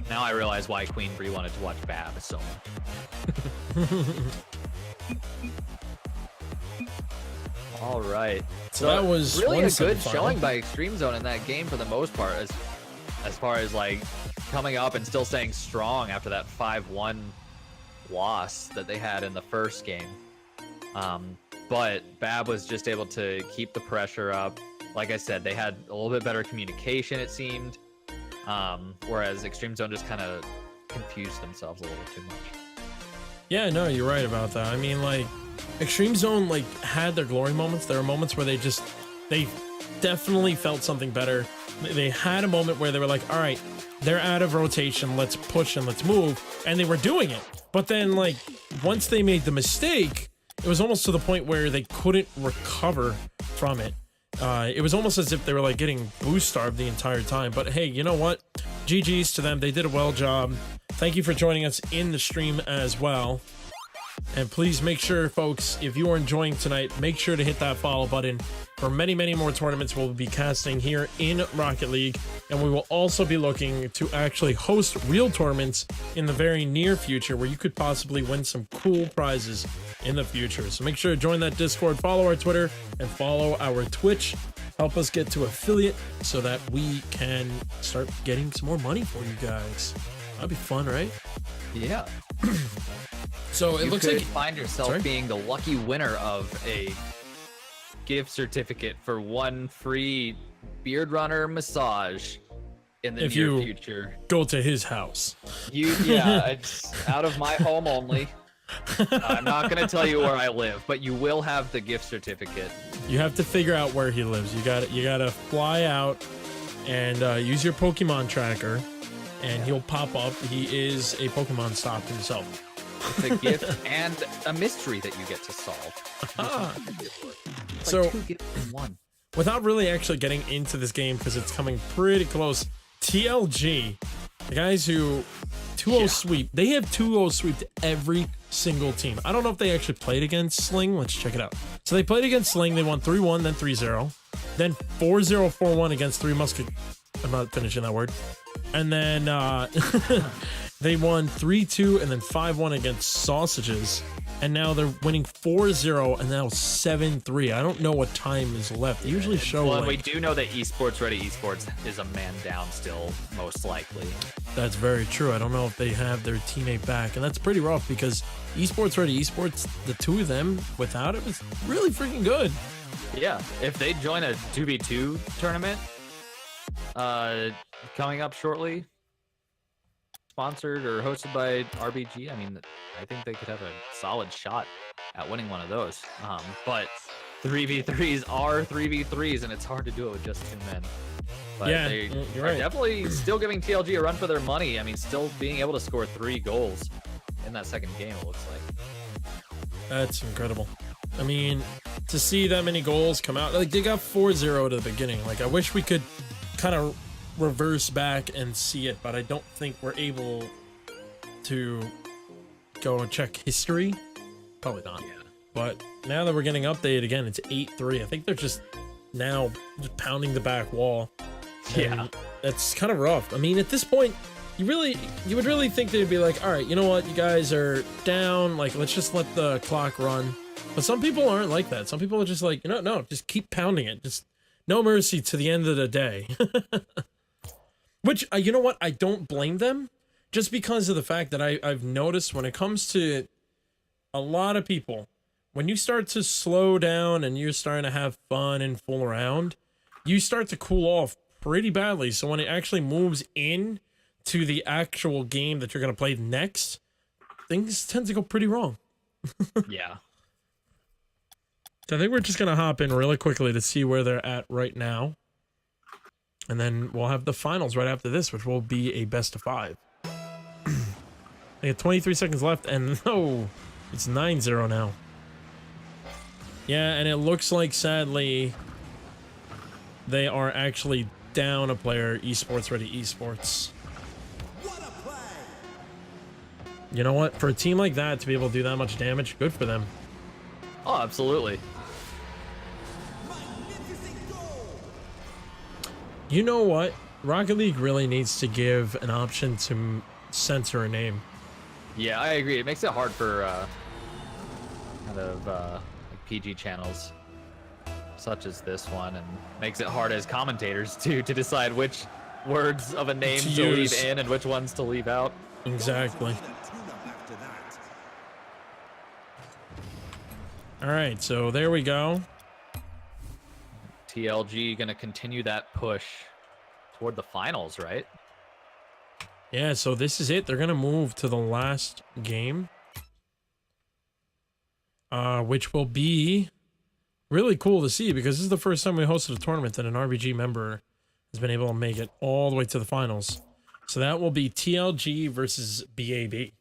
Now I realize why Queen Bree wanted to watch Bab so much. All right. So that was really a good semifinal. showing by Extreme Zone in that game for the most part, as far as like coming up and still staying strong after that 5-1 loss that they had in the first game. But Bab was just able to keep the pressure up. Like I said, they had a little bit better communication, it seemed. Whereas Extreme Zone just kind of confused themselves a little too much. Yeah, no, you're right about that. I mean, like, Extreme Zone, like, had their glory moments. There were moments where they definitely felt something better. They had a moment where they were like, all right, they're out of rotation, let's push and let's move. And they were doing it. But then, like, once they made the mistake, it was almost to the point where they couldn't recover from it. It was almost as if they were like getting boost starved the entire time. But hey, you know what? GG's to them. They did a well job. Thank you for joining us in the stream as well. And please make sure, folks, if you are enjoying tonight, make sure to hit that follow button for many, many more tournaments we'll be casting here in Rocket League. And we will also be looking to actually host real tournaments in the very near future where you could possibly win some cool prizes in the future. So make sure to join that Discord, follow our Twitter, and follow our Twitch. Help us get to affiliate so that we can start getting some more money for you guys. That'd be fun, right? Yeah. So it looks like you find yourself being the lucky winner of a gift certificate for one free beard runner massage in the near future. Go to his house. Yeah, it's out of my home only. I'm not gonna tell you where I live, but you will have the gift certificate. You have to figure out where he lives. You gotta fly out and use your Pokemon tracker, and he'll pop up. He is a Pokemon stop himself. It's a gift and a mystery that you get to solve. It's So, like 2 gifts in 1. Without really actually getting into this game because it's coming pretty close, TLG, the guys who 2-0 sweep, they have 2-0 sweeped every single team. I don't know if they actually played against Sling. Let's check it out. So they played against Sling. They won 3-1, then 3-0, then 4-0, 4-1 against 3 Musket. I'm not finishing that word. And then they won 3-2 and then 5-1 against Sausages. And now they're winning 4-0 and now 7-3. I don't know what time is left. They usually show Well, like, we do know that Esports Ready Esports is a man down still, most likely. That's very true. I don't know if they have their teammate back. And that's pretty rough because Esports Ready Esports, the two of them, without it, was really freaking good. Yeah, if they join a 2v2 tournament coming up shortly, sponsored or hosted by RBG, I mean, I think they could have a solid shot at winning one of those. But 3v3s are 3v3s, and it's hard to do it with just 2 men. But Yeah, they you're are right. definitely still giving TLG a run for their money. I mean, still being able to score 3 goals in that second game, it looks like. That's incredible. I mean, to see that many goals come out, like they got 4-0 to the beginning. Like I wish we could kind of reverse back and see it, but I don't think we're able to go and check history. Probably not. Yeah. But now that we're getting updated again, it's 8-3. I think they're just now just pounding the back wall. Yeah. And that's kind of rough. I mean, at this point, you would really think they'd be like, all right, you know what, you guys are down. Like, let's just let the clock run. But some people aren't like that. Some people are just like, no, just keep pounding it. Just no mercy to the end of the day. Which, you know what? I don't blame them, just because of the fact that I've noticed when it comes to a lot of people, when you start to slow down and you're starting to have fun and fool around, you start to cool off pretty badly. So when it actually moves in to the actual game that you're going to play next, things tend to go pretty wrong. Yeah. So I think we're just going to hop in really quickly to see where they're at right now. And then we'll have the finals right after this, which will be a best of 5. They have 23 seconds left, and no, it's 9-0 now. Yeah, and it looks like, sadly, they are actually down a player, Esports Ready Esports. What a play! You know what? For a team like that to be able to do that much damage, good for them. Oh, absolutely. Magnificent goal! You know what? Rocket League really needs to give an option to censor a name. Yeah, I agree. It makes it hard for kind of like PG channels such as this one, and makes it hard as commentators too to decide which words of a name to leave in and which ones to leave out. Exactly. All right, so there we go. TLG gonna continue that push toward the finals, right? Yeah, so this is it. They're gonna move to the last game, which will be really cool to see because this is the first time we hosted a tournament that an RBG member has been able to make it all the way to the finals. So that will be TLG versus BAB.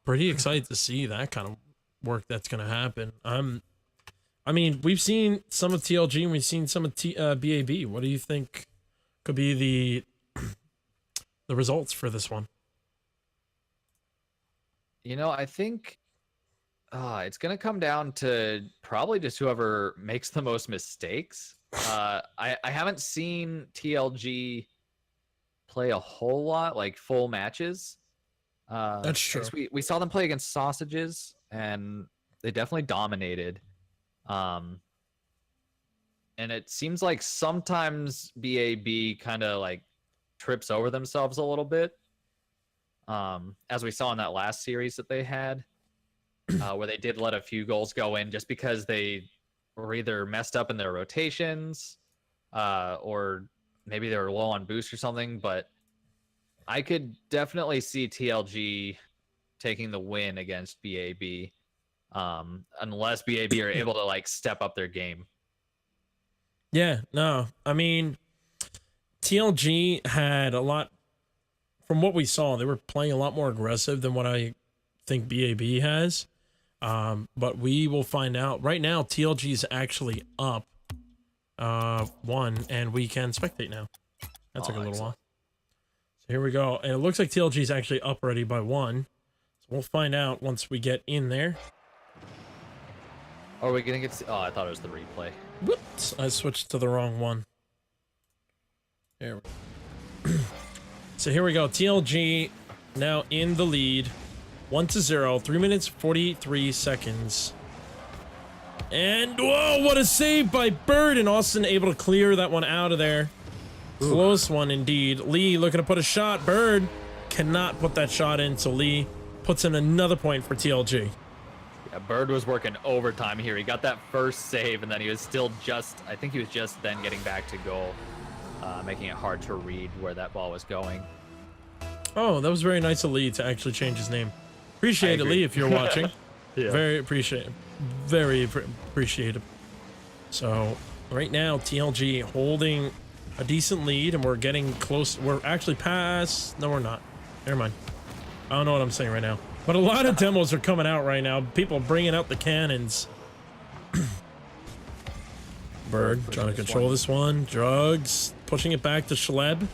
Pretty excited to see that kind of work that's going to happen. I mean, we've seen some of TLG and we've seen some of BAB. What do you think could be the results for this one? You know, I think it's going to come down to probably just whoever makes the most mistakes. I haven't seen TLG play a whole lot, like full matches. That's true. We saw them play against Sausages, and they definitely dominated. And it seems like sometimes BAB kind of like trips over themselves a little bit, as we saw in that last series that they had, where they did let a few goals go in just because they were either messed up in their rotations, or maybe they were low on boost or something. But I could definitely see TLG taking the win against BAB, unless BAB are able to like step up their game. Yeah, no, I mean, TLG had a lot, from what we saw, they were playing a lot more aggressive than what I think BAB has. But we will find out. Right now, TLG is actually up 1, and we can spectate now. That took a little while. So here we go. And it looks like TLG is actually up already by 1. So we'll find out once we get in there. Are we going to get... Oh, I thought it was the replay. Whoops, I switched to the wrong one. There we go. So here we go. TLG now in the lead. 1-0, 3 minutes, 43 seconds. And, whoa, what a save by Bird, and Austin able to clear that one out of there. Ooh. Close one indeed. Lee looking to put a shot. Bird cannot put that shot in, so Lee puts in another point for TLG. Yeah, Bird was working overtime here. He got that first save, and then he was still I think he was just then getting back to goal, making it hard to read where that ball was going. Oh, that was very nice of Lee to actually change his name. Appreciate it, Lee, if you're watching. Yeah. Very appreciative. Appreciative. So right now, TLG holding a decent lead, and we're getting close. We're actually past. No, we're not. Never mind. I don't know what I'm saying right now. But a lot of demos are coming out right now. People bringing out the cannons. Bird trying to control this one. Drugs pushing it back to Schleb.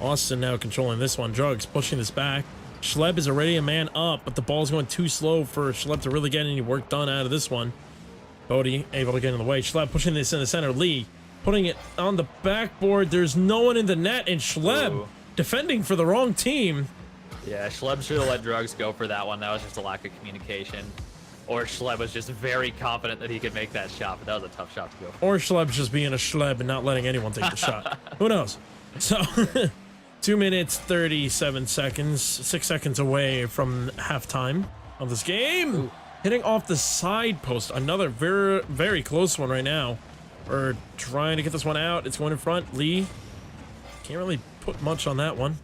Austin now controlling this one. Drugs pushing this back. Schleb is already a man up, but the ball's going too slow for Schleb to really get any work done out of this one. Bodie able to get in the way. Schleb pushing this in the center. Lee putting it on the backboard. There's no one in the net, and Schleb defending for the wrong team. Yeah, Schleb should have let Drugs go for that one. That was just a lack of communication. Or Schleb was just very confident that he could make that shot, but that was a tough shot to go for. Or Schleb's just being a Schleb and not letting anyone take the shot. Who knows? So, 2 minutes, 37 seconds, 6 seconds away from halftime of this game. Ooh. Hitting off the side post. Another very, very close one right now. We're trying to get this one out. It's going in front. Lee can't really put much on that one.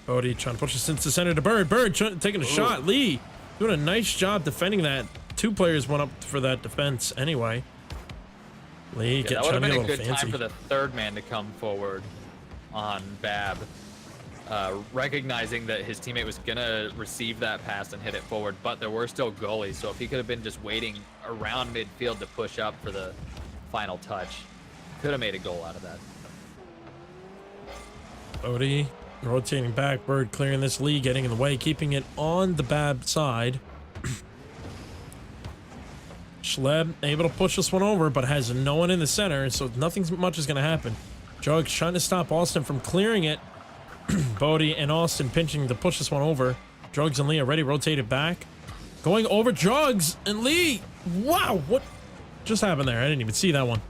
Bodie trying to push this into the center to Bird. Bird taking a shot. Lee doing a nice job defending that. 2 players went up for that defense anyway. Lee that would have been a good time for the third man to come forward on Bab, recognizing that his teammate was gonna receive that pass and hit it forward, but there were still goalies, so if he could have been just waiting around midfield to push up for the final touch, could have made a goal out of that. Bodie rotating back. Bird clearing this. Lee getting in the way, keeping it on the Bab side. Schleb able to push this one over, but has no one in the center, so nothing much is going to happen. Jugs trying to stop Austin from clearing it. Bodie and Austin pinching to push this one over. Jugs and Lee already rotated back. Going over Jugs and Lee. Wow, what just happened there? I didn't even see that one.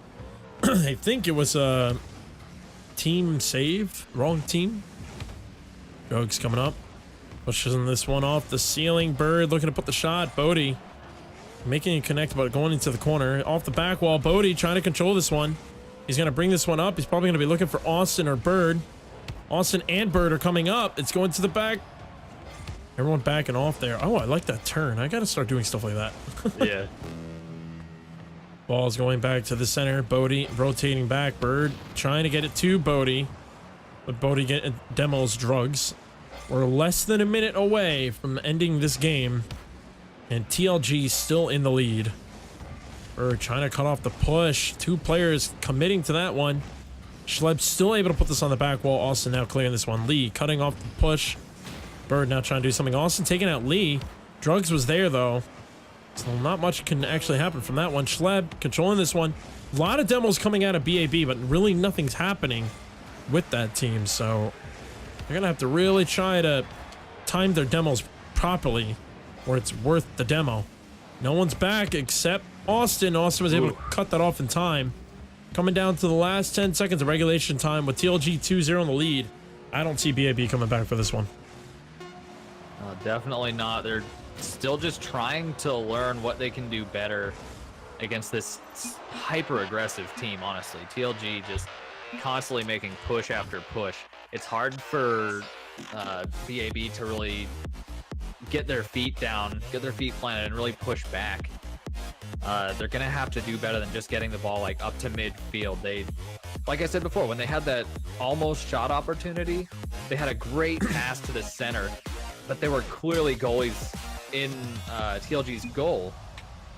I think it was a team save. Wrong team. Jugs coming up. Pushing this one off the ceiling. Bird looking to put the shot. Bodie making it connect, but going into the corner. Off the back wall. Bodie trying to control this one. He's going to bring this one up. He's probably going to be looking for Austin or Bird. Austin and Bird are coming up. It's going to the back. Everyone backing off there. Oh, I like that turn. I got to start doing stuff like that. Yeah. Ball's going back to the center. Bodie rotating back. Bird trying to get it to Bodie. But Bodie demos Drugs. We're less than a minute away from ending this game. And TLG still in the lead. Bird trying to cut off the push. Two players committing to that one. Schleb still able to put this on the back wall. Austin now clearing this one. Lee cutting off the push. Bird now trying to do something. Austin taking out Lee. Drugs was there though. So not much can actually happen from that one. Schleb controlling this one. A lot of demos coming out of BAB, but really nothing's happening with that team. So they're going to have to really try to time their demos properly where it's worth the demo. No one's back except Austin. Austin was able to cut that off in time. Coming down to the last 10 seconds of regulation time with TLG 2-0 in the lead. I don't see BAB coming back for this one. Definitely not. They're still just trying to learn what they can do better against this hyper-aggressive team, honestly. TLG just constantly making push after push. It's hard for BAB to really get their feet down, get their feet planted, and really push back. They're gonna have to do better than just getting the ball like up to midfield. They, like I said before, when they had that almost shot opportunity, they had a great pass to the center, but they were clearly goalies in TLG's goal.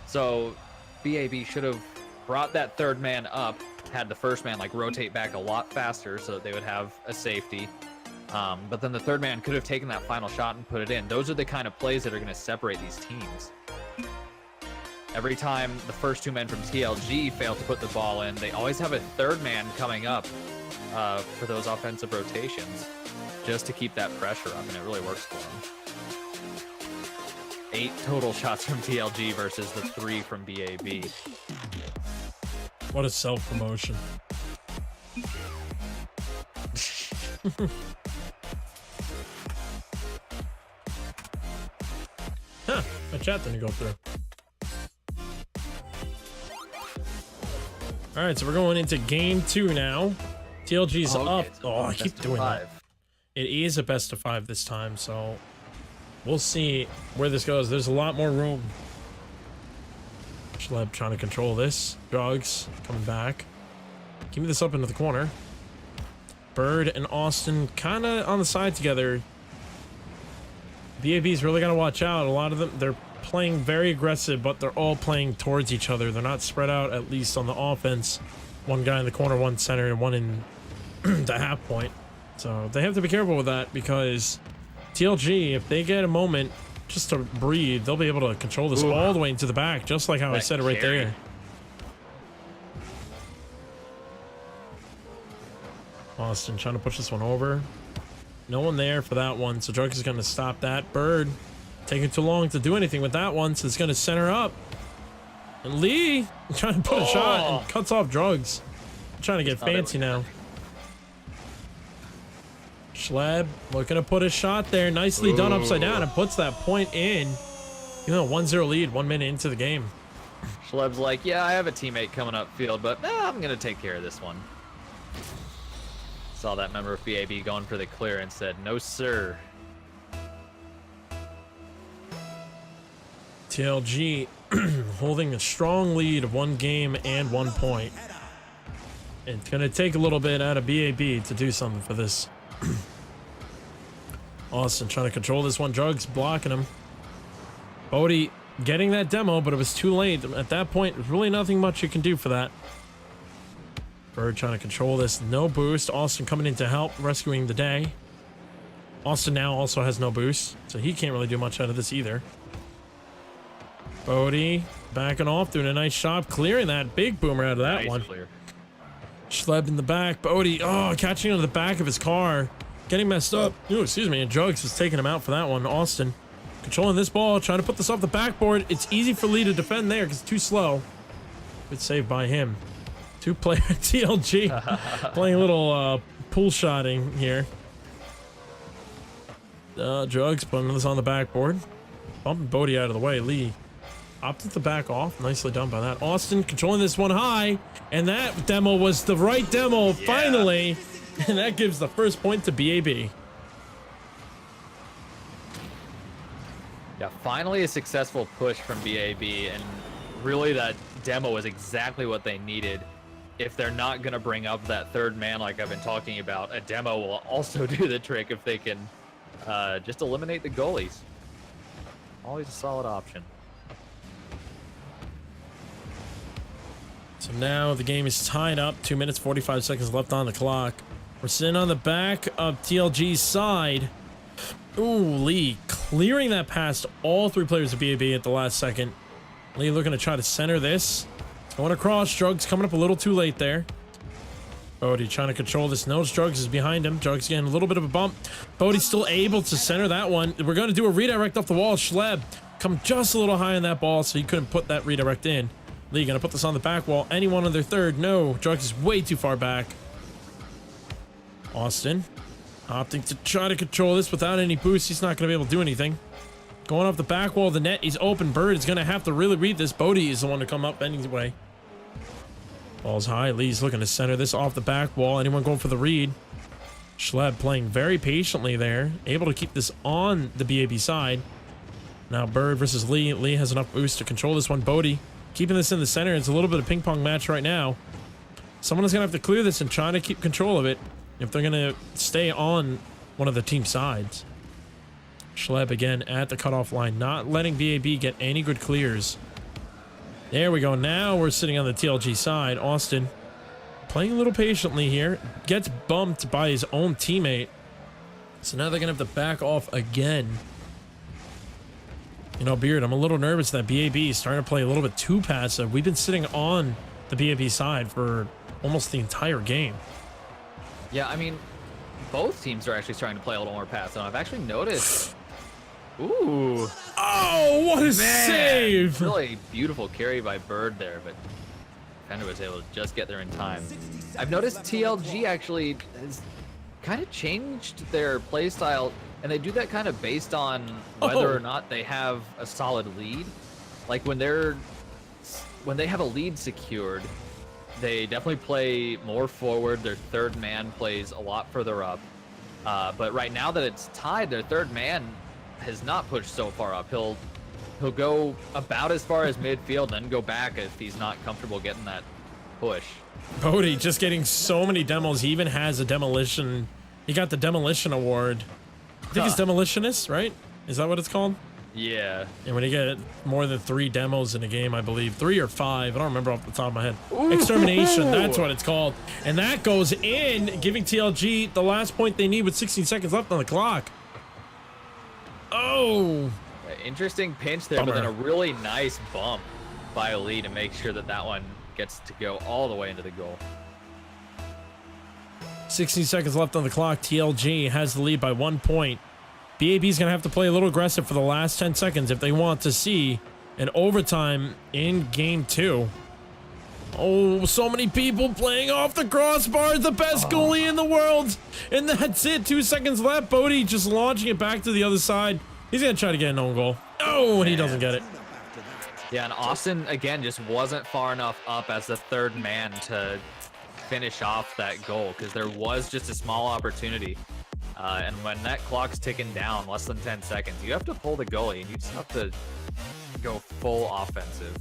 So BAB should have brought that third man up, had the first man like rotate back a lot faster so that they would have a safety. But then the third man could have taken that final shot and put it in. Those are the kind of plays that are going to separate these teams. Every time the first two men from TLG fail to put the ball in, they always have a third man coming up for those offensive rotations just to keep that pressure up, and it really works for them. 8 total shots from TLG versus the 3 from BAB. What a self-promotion. Huh, my chat didn't go through. All right, so we're going into game 2 now. TLG's up. Oh, I keep doing that. It is a best of 5 this time, so we'll see where this goes. There's a lot more room. Schleb trying to control this. Drugs coming back. Give me this up into the corner. Bird and Austin kind of on the side together. BAB's really got to watch out. A lot of them, they're playing very aggressive, but they're all playing towards each other. They're not spread out, at least on the offense. One guy in the corner, one center, and one in the half point. So they have to be careful with that, because TLG, if they get a moment just to breathe, they'll be able to control this all the way into the back, just like how I said it right there. Austin trying to push this one over. No one there for that one, so Drugs is going to stop that. Bird taking too long to do anything with that one, so it's going to center up. And Lee trying to put a shot and cuts off Drugs. I'm trying to get fancy now. Schleb looking to put a shot there. Nicely done upside down, and puts that point in. You know, 1-0 lead, 1 minute into the game. Schleb's like, yeah, I have a teammate coming up field, but I'm going to take care of this one. Saw that member of BAB going for the clear and said, no, sir. TLG holding a strong lead of 1 game and 1 point. It's going to take a little bit out of BAB to do something for this. Austin trying to control this one. Drugs blocking him. Bodie getting that demo, but it was too late. At that point, there's really nothing much you can do for that. Bird trying to control this. No boost. Austin coming in to help, rescuing the day. Austin now also has no boost, so he can't really do much out of this either. Bodie backing off, doing a nice job clearing that big boomer out of that Nice one. clear. Schleb in the back. Bodie, catching on the back of his car. Getting messed up. Ooh, excuse me. And Jugs is taking him out for that one. Austin controlling this ball, trying to put this off the backboard. It's easy for Lee to defend there because it's too slow. Good save by him. Two-player TLG playing a little pool shotting here. Jugs putting this on the backboard. Bumping Bodie out of the way. Lee opted to back off. Nicely done by that. Austin controlling this one high. And that demo was the right demo, finally. And that gives the first point to BAB. Yeah, finally a successful push from BAB, and really that demo is exactly what they needed. If they're not going to bring up that third man like I've been talking about, a demo will also do the trick if they can just eliminate the goalies. Always a solid option. So now the game is tied up. 2 minutes, 45 seconds left on the clock. We're sitting on the back of TLG's side. Ooh, Lee clearing that past all three players of BAB at the last second. Lee looking to try to center this. It's going across. Jugs coming up a little too late there. Bodie trying to control this. Knows Jugs is behind him. Jugs getting a little bit of a bump. Bodie's still able to center that one. We're going to do a redirect off the wall. Schleb come just a little high on that ball, so he couldn't put that redirect in. Lee going to put this on the back wall. Anyone on their third? No. Jugs is way too far back. Austin opting to try to control this without any boost. He's not going to be able to do anything. Going off the back wall. The net is open. Bird is going to have to really read this. Bodie is the one to come up anyway. Ball's high. Lee's looking to center this off the back wall. Anyone going for the read? Schleb playing very patiently there. Able to keep this on the BAB side. Now Bird versus Lee. Lee has enough boost to control this one. Bodie keeping this in the center. It's a little bit of ping pong match right now. Someone is going to have to clear this and try to keep control of it if they're going to stay on one of the team sides. Schleb again at the cutoff line, not letting BAB get any good clears. There we go. Now we're sitting on the TLG side. Austin playing a little patiently here. Gets bumped by his own teammate. So now they're going to have to back off again. You know, Beard, I'm a little nervous that BAB is starting to play a little bit too passive. We've been sitting on the BAB side for almost the entire game. Yeah, I mean, both teams are actually starting to play a little more passive. I've actually noticed. Ooh. Oh, what a save! Really beautiful carry by Bird there, but defender was able to just get there in time. I've noticed TLG actually has kind of changed their play style, and they do that kind of based on whether or not they have a solid lead. Like when they have a lead secured, they definitely play more forward. Their third man plays a lot further up. But right now that it's tied, their third man has not pushed so far up. He'll go about as far as midfield, then go back if he's not comfortable getting that push. Bodie just getting so many demos. He even has a demolition. He got the demolition award. I think it's demolitionist, right? Is that what it's called? Yeah. And when you get more than 3 demos in a game, I believe 3 or 5, I don't remember off the top of my head. Ooh. Extermination, that's what it's called. And that goes in, giving TLG the last point they need with 16 seconds left on the clock. Oh. Interesting pinch there, Bummer. but then a really nice bump by Lee to make sure that that one gets to go all the way into the goal. 16 seconds left on the clock. TLG has the lead by 1 point. BAB's going to have to play a little aggressive for the last 10 seconds if they want to see an overtime in game 2. Oh, so many people playing off the crossbar. The best goalie in the world. And that's it. 2 seconds left. Bodie just launching it back to the other side. He's going to try to get an own goal. Oh, and he doesn't get it. Yeah, and Austin, again, just wasn't far enough up as the third man to finish off that goal because there was just a small opportunity. And when that clock's ticking down, less than 10 seconds, you have to pull the goalie, and you just have to go full offensive.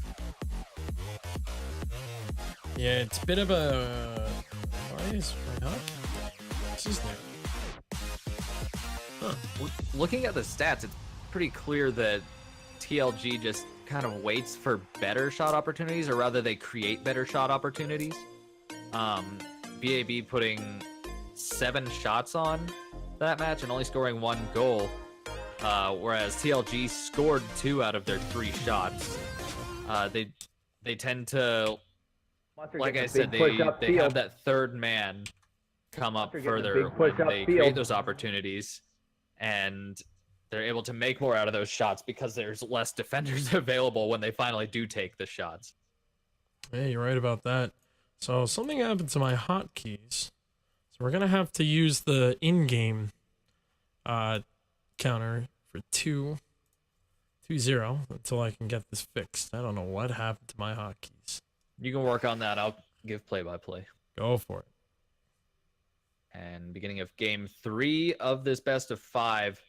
Yeah, it's a bit of a... Why is right up? What's his name? Huh. Looking at the stats, it's pretty clear that TLG just kind of waits for better shot opportunities, or rather they create better shot opportunities. BAB putting 7 shots on that match and only scoring 1 goal, whereas TLG scored 2 out of their 3 shots. They tend to, Monster like getting I a said, big push they have upfield. that third man come up Monster getting a further big push when they upfield. create those opportunities, and they're able to make more out of those shots because there's less defenders available when they finally do take the shots. Hey, you're right about that. So something happened to my hotkeys. So we're gonna have to use the in-game counter for 2-0 until I can get this fixed. I don't know what happened to my hotkeys. You can work on that. I'll give play-by-play. Go for it. And beginning of game 3 of this best of 5,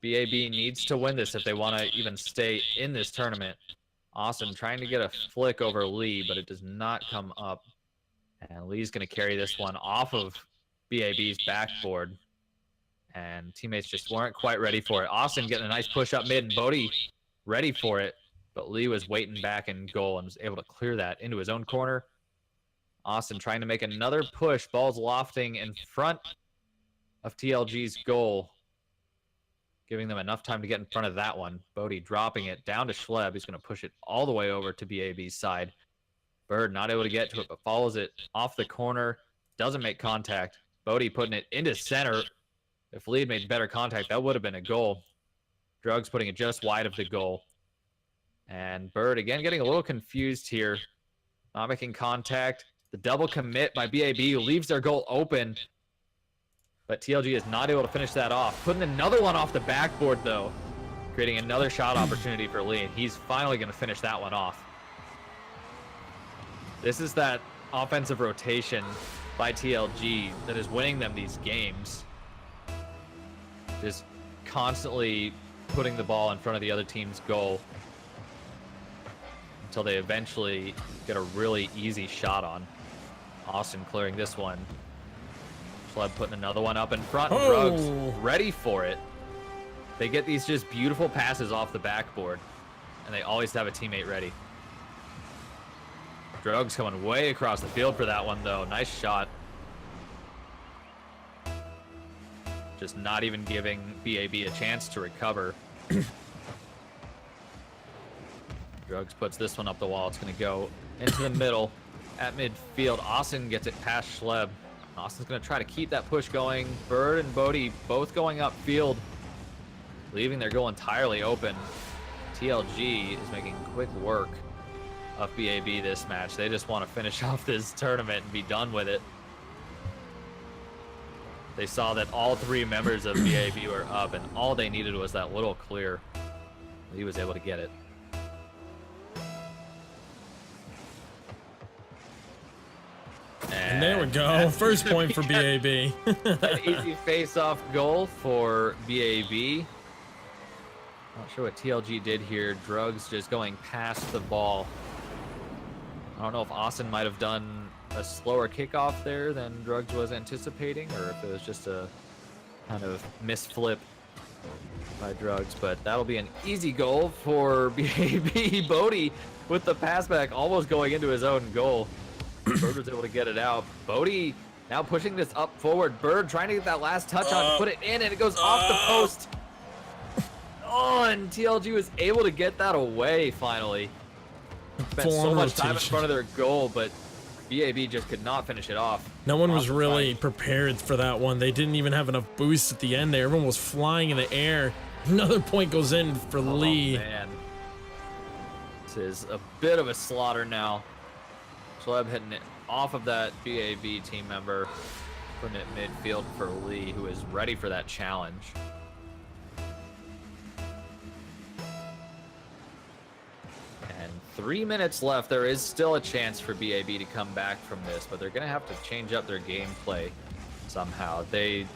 BAB needs to win this if they want to even stay in this tournament. Austin trying to get a flick over Lee, but it does not come up. And Lee's going to carry this one off of BAB's backboard. And teammates just weren't quite ready for it. Austin getting a nice push up mid, and Bodie ready for it. But Lee was waiting back in goal and was able to clear that into his own corner. Austin trying to make another push. Ball's lofting in front of TLG's goal, giving them enough time to get in front of that one. Bodie dropping it down to Schleb. He's going to push it all the way over to BAB's side. Bird not able to get to it, but follows it off the corner. Doesn't make contact. Bodie putting it into center. If Lee had made better contact, that would have been a goal. Drugs putting it just wide of the goal. And Bird, again, getting a little confused here. Not making contact. The double commit by BAB leaves their goal open. But TLG is not able to finish that off. Putting another one off the backboard, though. Creating another shot opportunity for Lee. And he's finally going to finish that one off. This is that offensive rotation by TLG that is winning them these games. Just constantly putting the ball in front of the other team's goal until they eventually get a really easy shot on. Austin clearing this one. Schleb putting another one up in front. And Drugs ready for it. They get these just beautiful passes off the backboard, and they always have a teammate ready. Drugs coming way across the field for that one, though. Nice shot. Just not even giving BAB a chance to recover. Drugs puts this one up the wall. It's going to go into the middle at midfield. Austin gets it past Schleb. Austin's going to try to keep that push going. Bird and Bodie both going upfield, leaving their goal entirely open. TLG is making quick work of BAB this match. They just want to finish off this tournament and be done with it. They saw that all 3 members of BAB were up, and all they needed was that little clear. He was able to get it. And there we go. First point for BAB. An easy face-off goal for BAB. Not sure what TLG did here. Drugs just going past the ball. I don't know if Austin might have done a slower kickoff there than Drugs was anticipating, or if it was just a kind of misflip by Drugs, but that'll be an easy goal for BAB. Bodie with the pass back, almost going into his own goal. Bird was able to get it out. Bodie now pushing this up forward. Bird trying to get that last touch on to put it in, and it goes off the post. Oh, and TLG was able to get that away finally. Spent so much time in front of their goal, but BAB just could not finish it off. No one was really prepared for that one. They didn't even have enough boost at the end there. Everyone was flying in the air. Another point goes in for Lee. Man. This is a bit of a slaughter now. Schleb hitting it off of that BAB team member, putting it midfield for Lee, who is ready for that challenge. And 3 minutes left. There is still a chance for BAB to come back from this, but they're going to have to change up their gameplay somehow. They're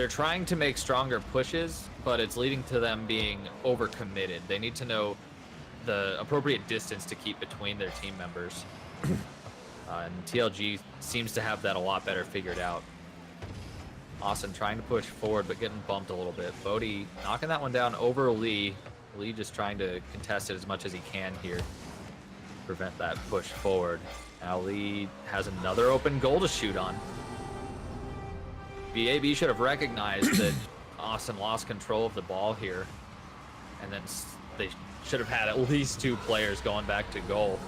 trying to make stronger pushes, but it's leading to them being overcommitted. They need to know the appropriate distance to keep between their team members. And TLG seems to have that a lot better figured out. Austin trying to push forward, but getting bumped a little bit. Bodie knocking that one down over Lee. Lee just trying to contest it as much as he can here. Prevent that push forward. Now Lee has another open goal to shoot on. BAB should have recognized that Austin lost control of the ball here. And then they should have had at least 2 players going back to goal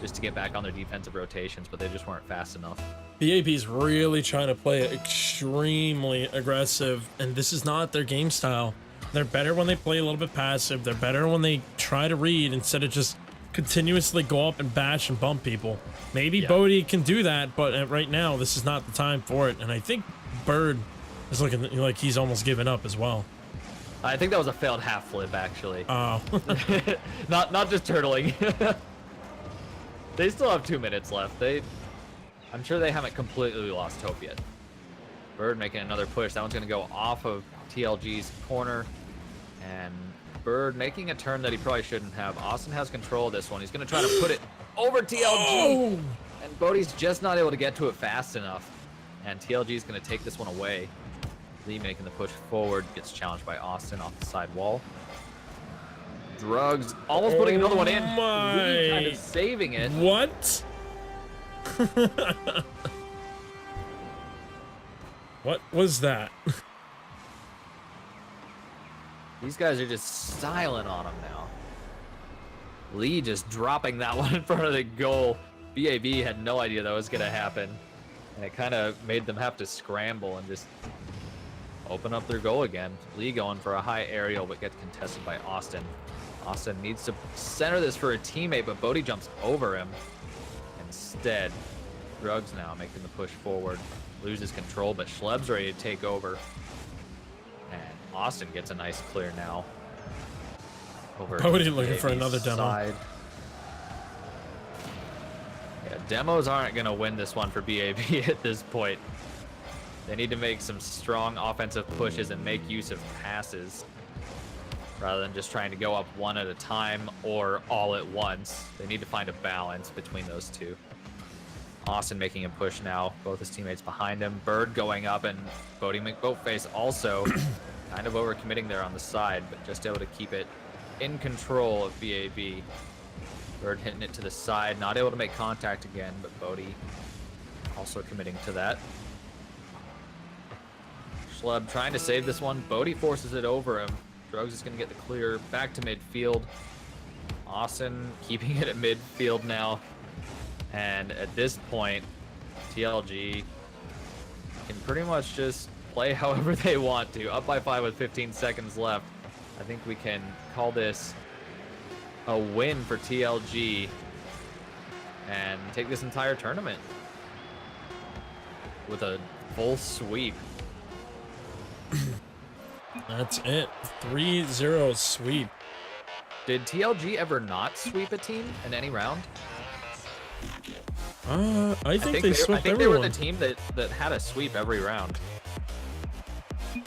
just to get back on their defensive rotations, but they just weren't fast enough. BAB's really trying to play extremely aggressive, and this is not their game style. They're better when they play a little bit passive. They're better when they try to read instead of just continuously go up and bash and bump people. Maybe Bodie can do that, but right now, this is not the time for it. And I think Bird is looking like he's almost given up as well. I think that was a failed half flip, actually. Oh. not just turtling. They still have 2 minutes left. I'm sure they haven't completely lost hope yet. Bird making another push. That one's going to go off of TLG's corner. And Bird making a turn that he probably shouldn't have. Austin has control of this one. He's going to try to put it over TLG. Oh! And Bodie's just not able to get to it fast enough. And TLG is going to take this one away. Lee making the push forward. Gets challenged by Austin off the side wall. Drugs almost putting another one in. Lee kind of saving it. What? What was that? These guys are just silent on him now. Lee just dropping that one in front of the goal. BAB had no idea that was going to happen. And it kind of made them have to scramble and just open up their goal again. Lee going for a high aerial, but gets contested by Austin. Austin needs to center this for a teammate, but Bodie jumps over him. Instead, Drugs now making the push forward. Loses control, but Schleb's ready to take over. And Austin gets a nice clear now. Over Bodie looking for another demo. Side. Yeah, demos aren't going to win this one for BAB at this point. They need to make some strong offensive pushes and make use of passes rather than just trying to go up one at a time or all at once. They need to find a balance between those two. Austin making a push now, both his teammates behind him. Bird going up, and Bodie McBoatface also kind of overcommitting there on the side, but just able to keep it in control of BAB. Bird hitting it to the side, not able to make contact again, but Bodie also committing to that. Schleb trying to save this one. Bodie forces it over him. Drugs is going to get the clear back to midfield. Austin keeping it at midfield now. And at this point, TLG can pretty much just play however they want to. Up by 5 with 15 seconds left. I think we can call this a win for TLG and take this entire tournament with a full sweep. That's it. 3-0 sweep. Did TLG ever not sweep a team in any round? I think they swept I think everyone. they were the team that had a sweep every round. So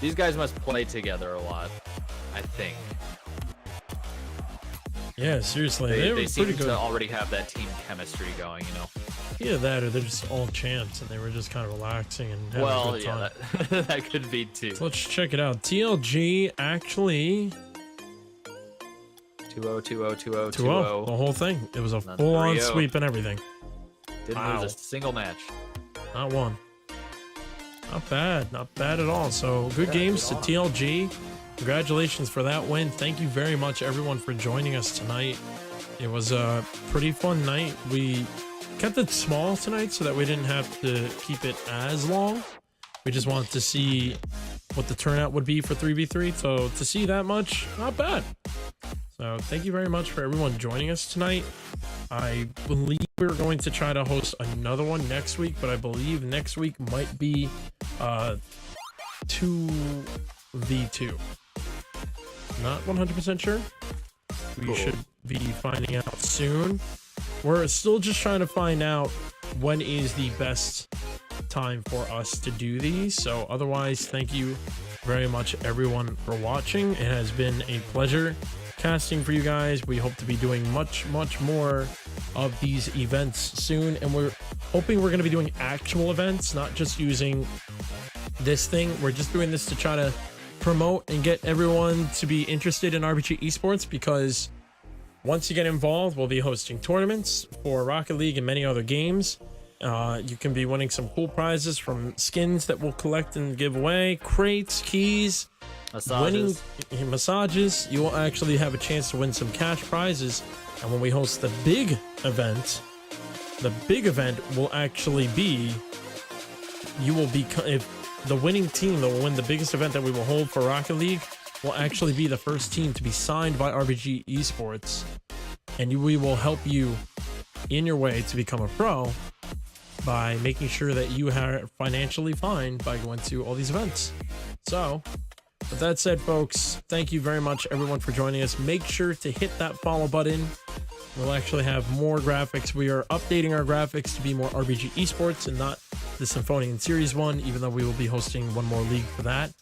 these guys must play together a lot, I think. Yeah, seriously, They were seem pretty good. to already have that team chemistry going, you know. Either that or they're just all champs and they were just kind of relaxing and having a good time. Yeah, that could be too. So let's check it out. TLG actually 2-0, 2-0, 2-0, 2-0, the 2-0. whole thing. It was a then full-on 3-0. sweep and everything. Didn't Wow. lose a single match. Not one. Not bad. Not bad at all. So good games to TLG. Congratulations for that win. Thank you very much, everyone, for joining us tonight. It was a pretty fun night. We kept it small tonight so that we didn't have to keep it as long. We just wanted to see what the turnout would be for 3v3. So to see that much, not bad. So thank you very much for everyone joining us tonight. I believe we're going to try to host another one next week, but I believe next week might be 2v2. Not 100% sure. We should be finding out soon. We're still just trying to find out when is the best time for us to do these. So otherwise, thank you very much, everyone, for watching. It has been a pleasure casting for you guys. We hope to be doing much more of these events soon, and we're hoping we're going to be doing actual events, not just using this thing. We're just doing this to try to promote and get everyone to be interested in RBG Esports, because once you get involved, we'll be hosting tournaments for Rocket League and many other games. You can be winning some cool prizes from skins that we'll collect and give away, crates, keys, Massages. winning massages, you will actually have a chance to win some cash prizes. And when we host the big event will actually be, if the winning team that will win the biggest event that we will hold for Rocket League will actually be the first team to be signed by RBG Esports. And we will help you in your way to become a pro by making sure that you are financially fine by going to all these events. So, with that said, folks, thank you very much, everyone, for joining us. Make sure to hit that follow button. We'll actually have more graphics. We are updating our graphics to be more RBG Esports and not the Symphonian Series 1, even though we will be hosting one more league for that.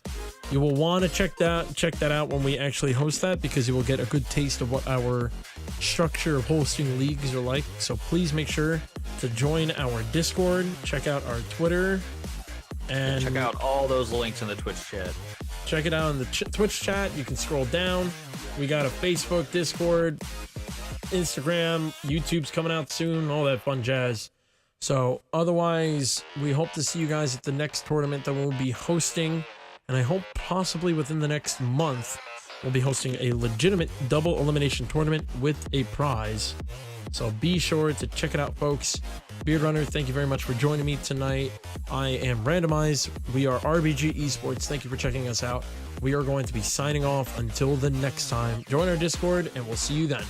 You will want to check that out when we actually host that, because you will get a good taste of what our structure of hosting leagues are like. So please make sure to join our Discord, check out our Twitter, and check out all those links in the Twitch chat. Check it out in the Twitch chat. You can scroll down. We got a Facebook, Discord, Instagram, YouTube's coming out soon, all that fun jazz. So otherwise, we hope to see you guys at the next tournament that we'll be hosting. And I hope possibly within the next month, we'll be hosting a legitimate double elimination tournament with a prize. So be sure to check it out, folks. Beard Runner, thank you very much for joining me tonight. I am Randomized. We are RBG Esports. Thank you for checking us out. We are going to be signing off until the next time. Join our Discord, and we'll see you then.